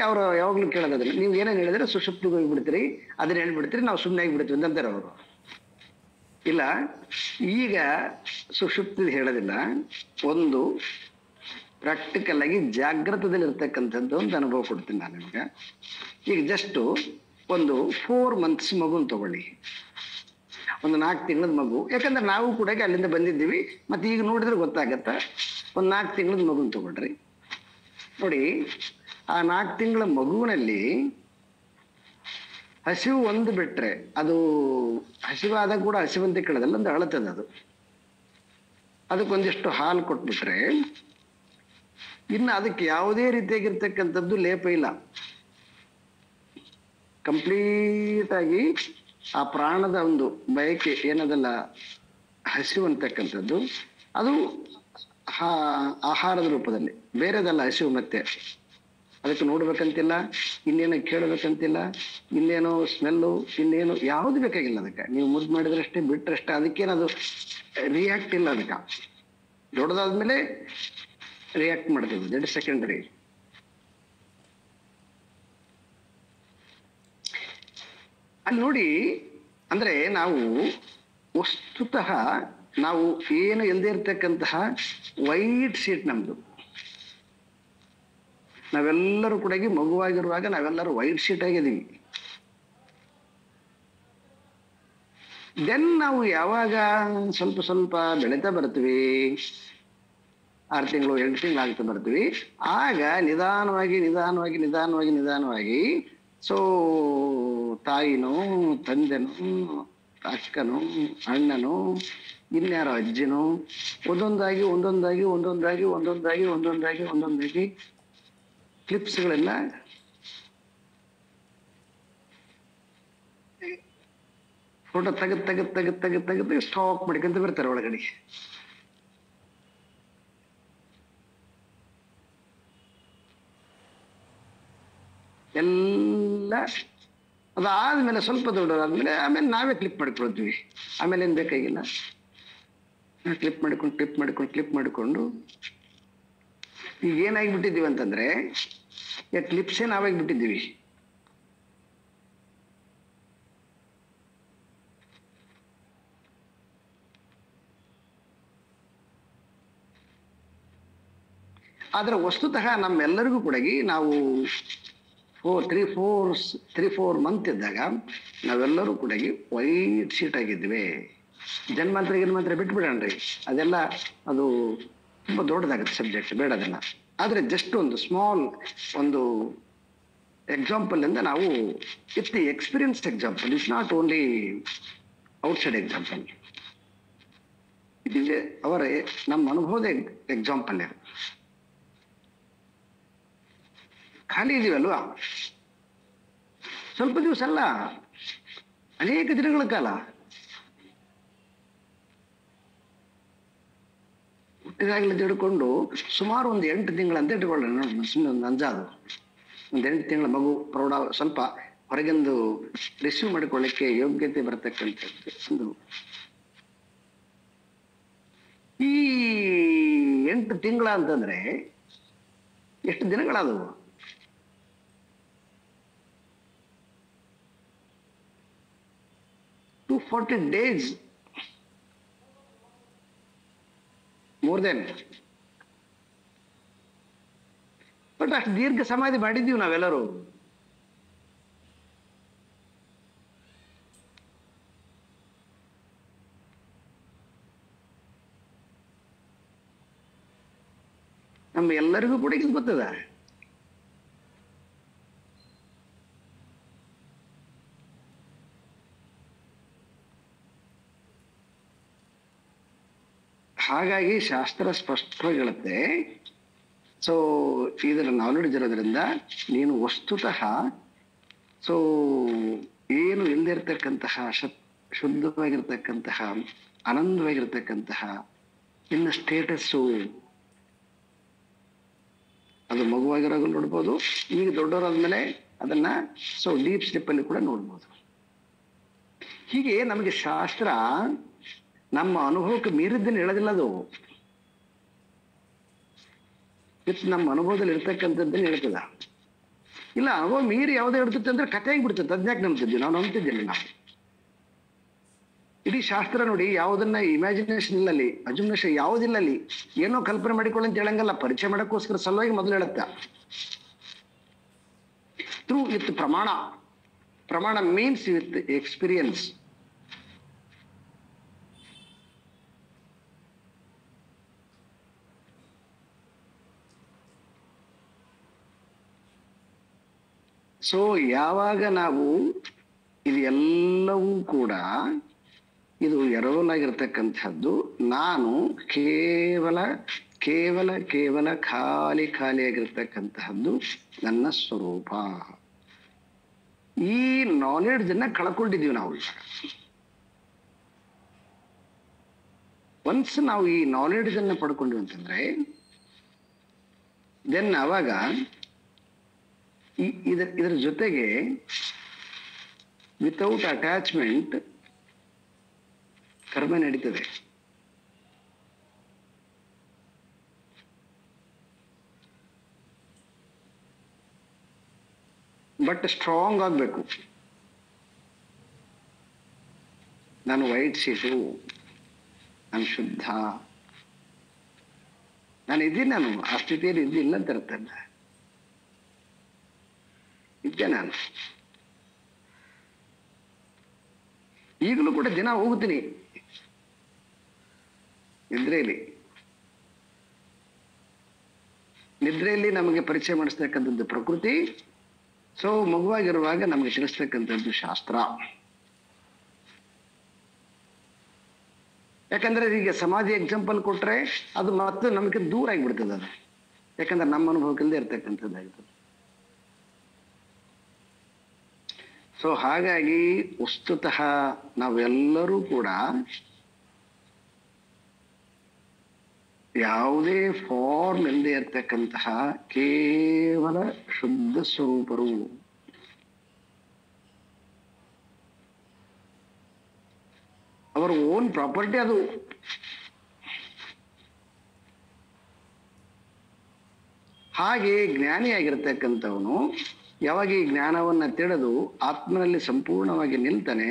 ಯಾವಾಗ್ಲೂ ಕೇಳೋದಲ್ಲ, ನೀವು ಏನೇನು ಹೇಳಿದ್ರೆ ಸುಷುಪ್ತಿಗೆ ಹೋಗಿಬಿಡ್ತೀರಿ, ಅದನ್ನ ಹೇಳ್ಬಿಡ್ತೀರಿ, ನಾವು ಸುಮ್ಮನೆ ಆಗಿಬಿಡ್ತೀವಿ ಅಂತಾರೆ ಅವರು. ಇಲ್ಲ, ಈಗ ಸುಷುಪ್ತಿ ಹೇಳೋದಿಲ್ಲ, ಒಂದು ಪ್ರಾಕ್ಟಿಕಲ್ ಆಗಿ ಜಾಗೃತದಲ್ಲಿ ಇರ್ತಕ್ಕಂಥದ್ದು ಒಂದು ಅನುಭವ ಕೊಡ್ತೀನಿ ನಾನು ನಿಮ್ಗೆ. ಈಗ ಜಸ್ಟ್ ಒಂದು 4 months ಮಗುನ್ ತಗೊಳ್ಳಿ, ಒಂದು 4 ತಿಂಗಳದ ಮಗು. ಯಾಕಂದ್ರೆ ನಾವು ಕೂಡ ಅಲ್ಲಿಂದ ಬಂದಿದ್ದೀವಿ, ಮತ್ತೆ ಈಗ ನೋಡಿದ್ರೆ ಗೊತ್ತಾಗತ್ತ. ಒಂದು 4 ತಿಂಗಳದ ಮಗುನ್ ತಗೊಳ್ರಿ. ನೋಡಿ, ಆ 4 ತಿಂಗಳ ಮಗುವಿನಲ್ಲಿ ಹಸಿವು ಒಂದು ಬಿಟ್ರೆ, ಅದು ಹಸಿವಾದಾಗ ಕೂಡ ಹಸಿವಂತೆ ಕೇಳೋದಲ್ಲ, ಒಂದು ಅಳತದ. ಅದಕ್ಕೊಂದಿಷ್ಟು ಹಾಲು ಕೊಟ್ಬಿಟ್ರೆ, ಇನ್ನು ಅದಕ್ಕೆ ಯಾವುದೇ ರೀತಿಯಾಗಿರ್ತಕ್ಕಂಥದ್ದು ಲೇಪ ಇಲ್ಲ. ಕಂಪ್ಲೀಟ್ ಆಗಿ ಆ ಪ್ರಾಣದ ಒಂದು ಬಯಕೆ ಏನದಲ್ಲ, ಹಸಿವು ಅಂತಕ್ಕಂಥದ್ದು, ಅದು ಆಹಾರದ ರೂಪದಲ್ಲಿ, ಬೇರೆದಲ್ಲ ಹಸಿವು. ಮತ್ತೆ ಅದಕ್ಕೆ ನೋಡ್ಬೇಕಂತಿಲ್ಲ, ಇನ್ನೇನೋ ಕೇಳಬೇಕಂತಿಲ್ಲ, ಇನ್ನೇನೋ ಸ್ಮೆಲ್ಲು, ಇನ್ನೇನು ಯಾವುದು ಬೇಕಾಗಿಲ್ಲ ಅದಕ್ಕೆ. ನೀವು ಮುದ್ದು ಮಾಡಿದ್ರಷ್ಟೇ, ಬಿಟ್ರಷ್ಟೇ, ಅದಕ್ಕೇನದು ರಿಯಾಕ್ಟ್ ಇಲ್ಲ. ಅದಕ್ಕೆ ದೊಡ್ಡದಾದ್ಮೇಲೆ ರಿಯಾಕ್ಟ್ ಮಾಡ್ತೀವಿ, ದಟ್ ಇಸ್ ಸೆಕೆಂಡರಿ. ಅಲ್ಲಿ ನೋಡಿ, ಅಂದ್ರೆ ನಾವು ವಸ್ತುತಃ ನಾವು ಏನು ಇಲ್ಲದೆ ಇರ್ತಕ್ಕಂತಹ ವೈಟ್ ಶೀಟ್ ನಮ್ದು. ನಾವೆಲ್ಲರೂ ಕೂಡ ಮಗುವಾಗಿರುವಾಗ ನಾವೆಲ್ಲರೂ ವೈಟ್ ಶೀಟ್ ಆಗಿದ್ದೀವಿ. ದೆನ್ ನಾವು ಯಾವಾಗ ಸ್ವಲ್ಪ ಸ್ವಲ್ಪ ಬೆಳೀತಾ ಬರ್ತೀವಿ, 6 ತಿಂಗಳು 8 ತಿಂಗಳು ಆಗ್ತಾ ಬರ್ತೀವಿ, ಆಗ ನಿಧಾನವಾಗಿ ನಿಧಾನವಾಗಿ ನಿಧಾನವಾಗಿ ನಿಧಾನವಾಗಿ ಸೊ ತಾಯಿನೋ ತಂದೆನೋ ಅಕ್ಕನೋ ಅಣ್ಣನೋ ಇನ್ಯಾರೋ ಅಜ್ಜಿನೋ ಒಂದೊಂದಾಗಿ ಒಂದೊಂದಾಗಿ ಒಂದೊಂದಾಗಿ ಒಂದೊಂದಾಗಿ ಒಂದೊಂದಾಗಿ ಒಂದೊಂದಾಗಿ ಕ್ಲಿಪ್ಸ್ಗಳೆಲ್ಲ ಫೋಟೋ ತೆಗೆದು ತೆಗೆದು ತೆಗೆದು ತೆಗೆದು ತೆಗೆದು ಸ್ಟಾಕ್ ಮಾಡ್ಕೊಂತ ಬರ್ತಾರೆ ಒಳಗಡೆ. ಎಲ್ಲ ಅದಾದ್ಮೇಲೆ ಸ್ವಲ್ಪ ದೊಡ್ಡದಾದ್ಮೇಲೆ ಆಮೇಲೆ ನಾವೇ ಕ್ಲಿಪ್ ಮಾಡ್ಕೊಳ್ತೀವಿ. ಆಮೇಲೆ ಏನ್ ಬೇಕಾಗಿಲ್ಲ, ಕ್ಲಿಪ್ ಮಾಡ್ಕೊಂಡು ಕ್ಲಿಪ್ ಮಾಡ್ಕೊಂಡು ಕ್ಲಿಪ್ ಮಾಡಿಕೊಂಡು ಈಗ ಏನಾಗಿಬಿಟ್ಟಿದ್ದೀವಿ ಅಂತಂದ್ರೆ ಕ್ಲಿಪ್ಸೇ ನಾವಾಗಿಬಿಟ್ಟಿದ್ದೀವಿ. ಆದ್ರೆ ವಸ್ತುತಃ ನಮ್ಮೆಲ್ಲರಿಗೂ ಕೂಡ ನಾವು 3-4 ಮಂತ್ ಇದ್ದಾಗ ನಾವೆಲ್ಲರೂ ಕೂಡ ವೈಟ್ ಶೀಟ್ ಆಗಿದ್ವಿ. ಜನ್ಮಾಂತರ ಬಿಟ್ಬಿಡಣ್ರಿ, ಅದೆಲ್ಲ ಅದು ತುಂಬಾ ದೊಡ್ಡದಾಗುತ್ತೆ ಸಬ್ಜೆಕ್ಟ್, ಬೇಡ ಅದೆಲ್ಲ. ಆದ್ರೆ ಜಸ್ಟ್ ಒಂದು ಸ್ಮಾಲ್ ಒಂದು ಎಕ್ಸಾಂಪಲ್ ಇಂದ ನಾವು it's the experienced example, it's not only outside example. It ಅವರ ನಮ್ಮ ಅನುಭವದ ಎಕ್ಸಾಂಪಲ್ ಇದು. ಖಾಲಿ ಇದೀವಲ್ವಾ, ಸ್ವಲ್ಪ ದಿವಸ ಅಲ್ಲ, ಅನೇಕ ದಿನಗಳ ಕಾಲ. ಹುಟ್ಟಿದಾಗಲೇ ತಿಳ್ಕೊಂಡು ಸುಮಾರು ಒಂದು 8 ತಿಂಗಳಂತ ಇಟ್ಕೊಳ್ಳೋಣ, ಸುಮ್ಮನೆ ಒಂದು ಅಂಜಾದು. ಒಂದು 8 ತಿಂಗಳ ಮಗು ಪ್ರೌಢ ಸ್ವಲ್ಪ ಹೊರಗಿಂದು ರಿಸೀವ್ ಮಾಡಿಕೊಳ್ಳಿಕ್ಕೆ ಯೋಗ್ಯತೆ ಬರತಕ್ಕಂಥದ್ದು ಒಂದು. ಈ 8 ತಿಂಗಳ ಅಂತಂದ್ರೆ ಎಷ್ಟು ದಿನಗಳಾದವು? 240 days, more than. ಬಟ್ ಅಷ್ಟು ದೀರ್ಘ ಸಮಾಧಿ ಮಾಡಿದ್ದೀವಿ ನಾವೆಲ್ಲರೂ. ನಮ್ಮ ಎಲ್ಲರಿಗೂ ಕೂಡ ಇದು ಗೊತ್ತದ. ಹಾಗಾಗಿ ಶಾಸ್ತ್ರ ಸ್ಪಷ್ಟವಾಗಿ ಹೇಳುತ್ತೆ, ಸೊ ಇದರ ನಾಲೆಡ್ಜ್ ಇರೋದ್ರಿಂದ ನೀನು ವಸ್ತುತಃ ಸೊ ಏನು ಇಲ್ಲದಿರ್ತಕ್ಕಂತಹ ಶುದ್ಧವಾಗಿರ್ತಕ್ಕಂತಹ ಆನಂದವಾಗಿರ್ತಕ್ಕಂತಹ ಇನ್ನ ಸ್ಟೇಟಸ್ಸು ಅದು ಮಗುವಾಗಿರೋದು ನೋಡ್ಬೋದು. ಈಗ ದೊಡ್ಡವರಾದ್ಮೇಲೆ ಅದನ್ನ ಸೊ ಡೀಪ್ ಸ್ಲಿಪ್ ಅಲ್ಲಿ ಕೂಡ ನೋಡ್ಬೋದು. ಹೀಗೆ ನಮಗೆ ಶಾಸ್ತ್ರ ನಮ್ಮ ಅನುಭವಕ್ಕೆ ಮೀರಿದ್ದನ್ನು ಹೇಳೋದಿಲ್ಲ, ಅದು ನಮ್ಮ ಅನುಭವದಲ್ಲಿ ಇರ್ತಕ್ಕಂಥದ್ದನ್ನು ಹೇಳ್ತದ. ಇಲ್ಲ ಅನುಭವ ಮೀರಿ ಯಾವುದೇ ಇರ್ತದೆ ಅಂದ್ರೆ ಕಥೆ ಆಗಿಬಿಡ್ತದೆ, ಅದ್ಯಾಕೆ ನಂಬ್ತಿದ್ವಿ ನಾವು? ನಂಬ್ತಿದ್ದಿಲ್ಲ ನಾವು. ಇಡೀ ಶಾಸ್ತ್ರ ನೋಡಿ, ಯಾವುದನ್ನ ಇಮ್ಯಾಜಿನೇಷನ್ ಇಲ್ಲಲ್ಲಿ, ಅಜುಮ್ನೇಷನ್ ಯಾವುದಿಲ್ಲಲ್ಲಿ, ಏನೋ ಕಲ್ಪನೆ ಮಾಡಿಕೊಳ್ಳಿ ಅಂತ ಹೇಳಂಗಲ್ಲ, ಪರಿಚಯ ಮಾಡೋಕ್ಕೋಸ್ಕರ ಸಲುವಾಗಿ ಮೊದಲು ಹೇಳುತ್ತ. ಥ್ರೂ ವಿತ್ ಪ್ರಮಾಣ. ಪ್ರಮಾಣ ಮೀನ್ಸ್ ವಿತ್ ಎಕ್ಸ್ಪೀರಿಯನ್ಸ್. ಸೊ ಯಾವಾಗ ನಾವು ಇದು ಎಲ್ಲವೂ ಕೂಡ ಇದು ಎರವಲಾಗಿರ್ತಕ್ಕಂಥದ್ದು, ನಾನು ಕೇವಲ ಕೇವಲ ಕೇವಲ ಖಾಲಿ ಖಾಲಿಯಾಗಿರ್ತಕ್ಕಂತಹದ್ದು ನನ್ನ ಸ್ವರೂಪ. ಈ ನಾಲೆಡ್ಜ್ ಅನ್ನ ಕಳ್ಕೊಂಡಿದೀವಿ ನಾವು. ಒನ್ಸ್ ನಾವು ಈ ನಾಲೆಡ್ಜ್ ಅನ್ನ ಪಡ್ಕೊಂಡ್ವಿ ಅಂತಂದ್ರೆ ದೆನ್ ಅವಾಗ ಇದರ ಜೊತೆಗೆ ವಿತೌಟ್ ಅಟ್ಯಾಚ್ಮೆಂಟ್ ಕರ್ಮ ನಡೀತದೆ. ಬಟ್ ಸ್ಟ್ರಾಂಗ್ ಆಗ್ಬೇಕು. ನಾನು ವೈಟ್ ಶೀಟು, ನಾನು ಶುದ್ಧ, ನಾನು ಇದ್ದೀನಿ, ನಾನು ಆ ಸ್ಥಿತಿಯಲ್ಲಿ ಇದ್ದಿಲ್ಲ ಅಂತ ಇರ್ತಲ್ಲ, ಇದ್ದೆ ನಾನು. ಈಗಲೂ ಕೂಡ ದಿನ ಹೋಗ್ತೀನಿ ನಿದ್ರೆಯಲ್ಲಿ ನಮಗೆ ಪರಿಚಯ ಮಾಡಿಸ್ತಕ್ಕಂಥದ್ದು ಪ್ರಕೃತಿ. ಸೊ ಮಗುವಾಗಿರುವಾಗ ನಮಗೆ ತಿಳಿಸ್ತಕ್ಕಂಥದ್ದು ಶಾಸ್ತ್ರ. ಯಾಕಂದ್ರೆ ಈಗ ಸಮಾಧಿ ಎಕ್ಸಾಂಪಲ್ ಕೊಟ್ರೆ ಅದು ಮತ್ತೆ ನಮಗೆ ದೂರ ಆಗಿಬಿಡ್ತದೆ ಅದು, ಯಾಕಂದ್ರೆ ನಮ್ಮ ಅನುಭವಕ್ಕಿಲ್ಲದೆ ಇರ್ತಕ್ಕಂಥದ್ದಾಗ್ತದೆ. ಸೊ ಹಾಗಾಗಿ ವಸ್ತುತಃ ನಾವೆಲ್ಲರೂ ಕೂಡ ಯಾವುದೇ ಫಾರ್ಮ್ ಇಲ್ಲದೆ ಇರ್ತಕ್ಕಂತಹ ಕೇವಲ ಶುದ್ಧ ಸ್ವರೂಪರು. ಅವರ ಓನ್ ಪ್ರಾಪರ್ಟಿ ಅದು. ಹಾಗೆ ಜ್ಞಾನಿಯಾಗಿರ್ತಕ್ಕಂಥವನು ಯಾವಾಗ ಈ ಜ್ಞಾನವನ್ನ ತಿಳಿದು ಆತ್ಮನಲ್ಲಿ ಸಂಪೂರ್ಣವಾಗಿ ನಿಲ್ತಾನೆ,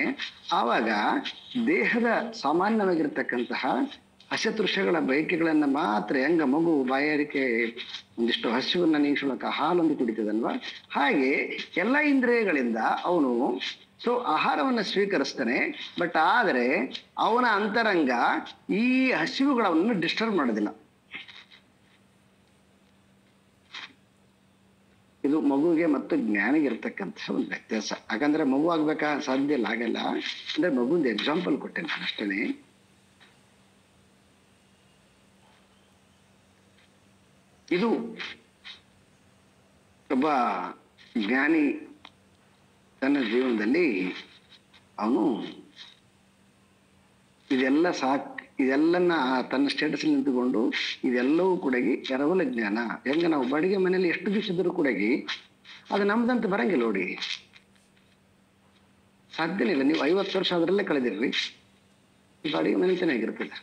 ಆವಾಗ ದೇಹದ ಸಾಮಾನ್ಯವಾಗಿರ್ತಕ್ಕಂತಹ ಅಶತೃಷಗಳ ಬಯಕೆಗಳನ್ನ ಮಾತ್ರ, ಹೆಂಗ ಮಗು ಬಾಯಾರಿಕೆ ಒಂದಿಷ್ಟು ಹಸಿವನ್ನ ನೀಗಿಸೋಳಕ ಹಾಲೊಂದು ಕುಡಿತದಲ್ವಾ, ಹಾಗೆ ಎಲ್ಲ ಇಂದ್ರಿಯಗಳಿಂದ ಅವನು ಆಹಾರವನ್ನು ಸ್ವೀಕರಿಸ್ತಾನೆ. ಬಟ್ ಆದರೆ ಅವನ ಅಂತರಂಗ ಈ ಹಸಿವುಗಳನ್ನು ಡಿಸ್ಟರ್ಬ್ ಮಾಡೋದಿಲ್ಲ. ಇದು ಮಗುವಿಗೆ ಮತ್ತು ಜ್ಞಾನಿಗೆ ಇರ್ತಕ್ಕಂಥ ಒಂದು ವ್ಯತ್ಯಾಸ. ಯಾಕಂದ್ರೆ ಮಗು ಆಗ್ಬೇಕಾ ಸಾಧ್ಯ ಇಲ್ಲ, ಆಗಲ್ಲ. ಅಂದ್ರೆ ಮಗುವಿಂದ ಎಕ್ಸಾಂಪಲ್ ಕೊಟ್ಟೆ ನಾನು ಅಷ್ಟೇನೆ. ಇದು ಒಬ್ಬ ಜ್ಞಾನಿ ತನ್ನ ಜೀವನದಲ್ಲಿ ಅವನು ಇದೆಲ್ಲನ್ನ ತನ್ನ ಸ್ಟೇಟಸ್ ನಿಂತುಕೊಂಡು ಇದೆಲ್ಲವೂ ಕೂಡ ಎರವಲ ಜ್ಞಾನ. ಹೆಂಗ ನಾವು ಬಾಡಿಗೆ ಮನೆಯಲ್ಲಿ ಎಷ್ಟು ದಿವಸ ಇದ್ರೂ ಕೂಡ ಅದು ನಮ್ದಂತ ಬರಂಗಿಲ್ಲ ನೋಡಿ, ಸಾಧ್ಯನೇ ಇಲ್ಲ. ನೀವು 50 ವರ್ಷ ಅದರಲ್ಲೇ ಕಳೆದಿರ್ರಿ, ಬಾಡಿಗೆ ಮನೆತನೇ ಆಗಿರ್ತದೆ.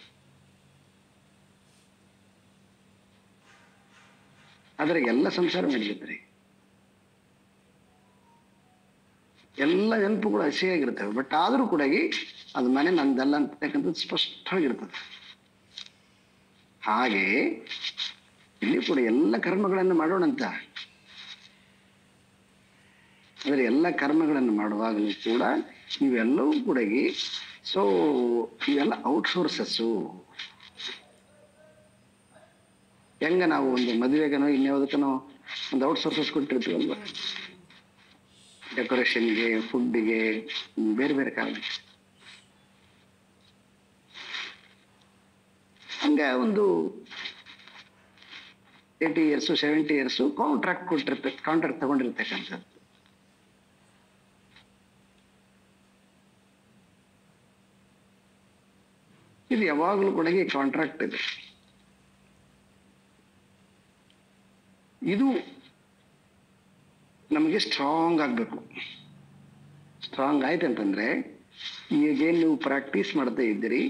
ಆದ್ರೆ ಎಲ್ಲ ಸಂಸಾರ ಮಾಡಿರ್ತಾರೆ, ಎಲ್ಲ ನೆನಪುಗಳು ಹಸಿಯಾಗಿರ್ತವೆ. ಬಟ್ ಆದ್ರೂ ಕೂಡ ಅದು ಮನೆ ನಂದಲ್ಲ ಅಂತಕ್ಕಂಥದ್ದು ಸ್ಪಷ್ಟವಾಗಿರ್ತದೆ. ಹಾಗೆ ಇಲ್ಲಿ ಕೂಡ ಎಲ್ಲ ಕರ್ಮಗಳನ್ನು ಮಾಡೋಣಂತ. ಅಂದ್ರೆ ಎಲ್ಲ ಕರ್ಮಗಳನ್ನು ಮಾಡುವಾಗಲೂ ಕೂಡ ಇವೆಲ್ಲವೂ ಕೂಡ ಇವೆಲ್ಲ ಔಟ್ಸೋರ್ಸಸ್ಸು. ಹೆಂಗ ನಾವು ಒಂದು ಮದುವೆಗನೋ ಇನ್ಯಾವುದಕ್ಕನೋ ಒಂದು ಔಟ್ಸೋರ್ಸಸ್ ಕೊಟ್ಟಿರ್ತೀವಲ್ವ, ಡೆಕೋರೇಷನ್ಗೆ, ಫುಡ್ಗೆ, ಬೇರೆ ಬೇರೆ ಕಾರಣಕ್ಕೆ. ಹಂಗ ಒಂದು 80 years 70 years ಕಾಂಟ್ರಾಕ್ಟ್ ತಗೊಂಡಿರ್ತಕ್ಕಂಥದ್ದು. ಇದು ಯಾವಾಗಲೂ ಕೂಡ ಕಾಂಟ್ರಾಕ್ಟ್ ಇದೆ. ಇದು ನಮಗೆ ಸ್ಟ್ರಾಂಗ್ ಆಗ್ಬೇಕು. ಸ್ಟ್ರಾಂಗ್ ಆಯ್ತಂತಂದ್ರೆ ಈಗೇನು ನೀವು ಪ್ರಾಕ್ಟೀಸ್ ಮಾಡ್ತಾ ಇದ್ದೀರಿ,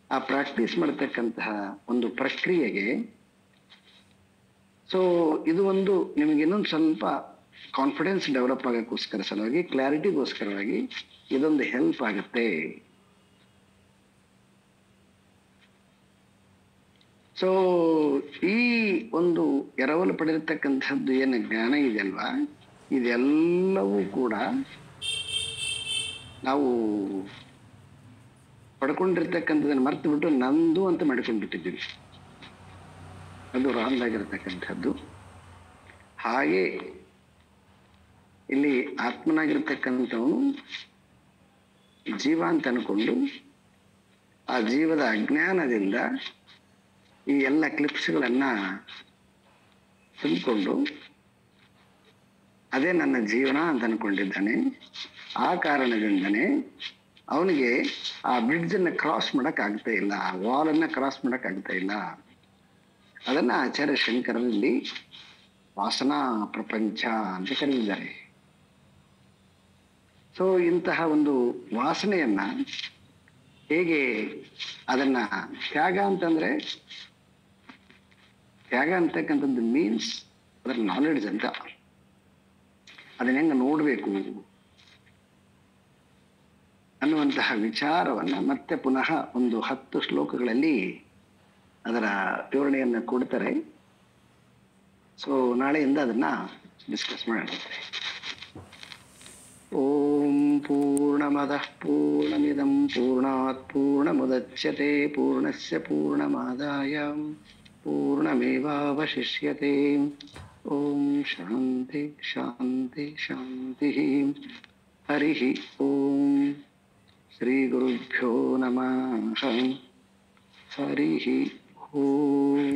ಆ ಪ್ರಾಕ್ಟೀಸ್ ಮಾಡತಕ್ಕಂತಹ ಒಂದು ಪ್ರಕ್ರಿಯೆಗೆ ಇದು ಒಂದು ನಿಮಗೆ ಇನ್ನೊಂದು ಸ್ವಲ್ಪ ಕಾನ್ಫಿಡೆನ್ಸ್ ಡೆವಲಪ್ ಆಗೋಕ್ಕೋಸ್ಕರ ಸಲುವಾಗಿ, ಕ್ಲಾರಿಟಿಗೋಸ್ಕರವಾಗಿ ಇದೊಂದು ಹೆಲ್ಪ್ ಆಗುತ್ತೆ. ಈ ಒಂದು ಎರವಲು ಪಡೆದಿರ್ತಕ್ಕಂಥದ್ದು ಏನು ಜ್ಞಾನ ಇದೆಯಲ್ವಾ, ಇದೆಲ್ಲವೂ ಕೂಡ ನಾವು ಪಡ್ಕೊಂಡಿರ್ತಕ್ಕಂಥದ್ದನ್ನು ಮರ್ತು ಬಿಟ್ಟು ನಂದು ಅಂತ ಮಾಡಿಕೊಂಡ್ಬಿಟ್ಟಿದ್ದೀವಿ. ಅದು ರಾಂಗ್ ಆಗಿರ್ತಕ್ಕಂಥದ್ದು. ಹಾಗೆ ಇಲ್ಲಿ ಆತ್ಮನಾಗಿರ್ತಕ್ಕಂಥವನು ಜೀವ ಅಂತ ಅನ್ಕೊಂಡು ಆ ಜೀವದ ಅಜ್ಞಾನದಿಂದ ಈ ಎಲ್ಲ ಕ್ಲಿಪ್ಸ್ಗಳನ್ನ ತುಂಬಿಕೊಂಡು ಅದೇ ನನ್ನ ಜೀವನ ಅಂತ ಅನ್ಕೊಂಡಿದ್ದಾನೆ. ಆ ಕಾರಣದಿಂದನೇ ಅವನಿಗೆ ಆ ಬ್ರಿಡ್ಜ್ ಅನ್ನ ಕ್ರಾಸ್ ಮಾಡಕ್ ಆಗ್ತಾ ಇಲ್ಲ, ಆ ವಾಲ್ ಅನ್ನ ಕ್ರಾಸ್ ಮಾಡಕ್ ಆಗ್ತಾ ಇಲ್ಲ. ಅದನ್ನ ಆಚಾರ್ಯ ಶಂಕರಲ್ಲಿ ವಾಸನಾ ಪ್ರಪಂಚ ಅಂತ ಕರೆದಿದ್ದಾರೆ. ಇಂತಹ ಒಂದು ವಾಸನೆಯನ್ನ ಹೇಗೆ ಅದನ್ನ ತ್ಯಾಗ ಅಂತಂದ್ರೆ, ತ್ಯಾಗ ಅಂತಕ್ಕಂಥದ್ದು ಮೀನ್ಸ್ ಅದರ ನಾಲೆಡ್ಜ್ ಅಂತ. ಅದನ್ನ ಹೆಂಗ ನೋಡ್ಬೇಕು, ಅನ್ನುವಂತಹ ವಿಚಾರವನ್ನು ಮತ್ತೆ ಪುನಃ ಒಂದು 10 ಶ್ಲೋಕಗಳಲ್ಲಿ ಅದರ ವಿವರಣೆಯನ್ನು ಕೊಡ್ತಾರೆ. ಸೊ ನಾಳೆಯಿಂದ ಅದನ್ನ ಡಿಸ್ಕಸ್ ಮಾಡೋಣ. ಓಂ ಪೂರ್ಣಮದಃ ಪೂರ್ಣಮಿದಂ ಪೂರ್ಣಾತ್ ಪೂರ್ಣಮುದಚ್ಯತೆ ಪೂರ್ಣಸ್ಯ ಪೂರ್ಣಮಾದಾಯ ಪೂರ್ಣಮೇವಾವಶಿಷ್ಯತೆ. ಓಂ ಶಾಂತಿ ಶಾಂತಿ ಶಾಂತಿ. ಹರಿ ಓಂ. ಶ್ರೀ ಗುರುಭ್ಯೋ ನಮಃ. ಹರಿ ಓಂ.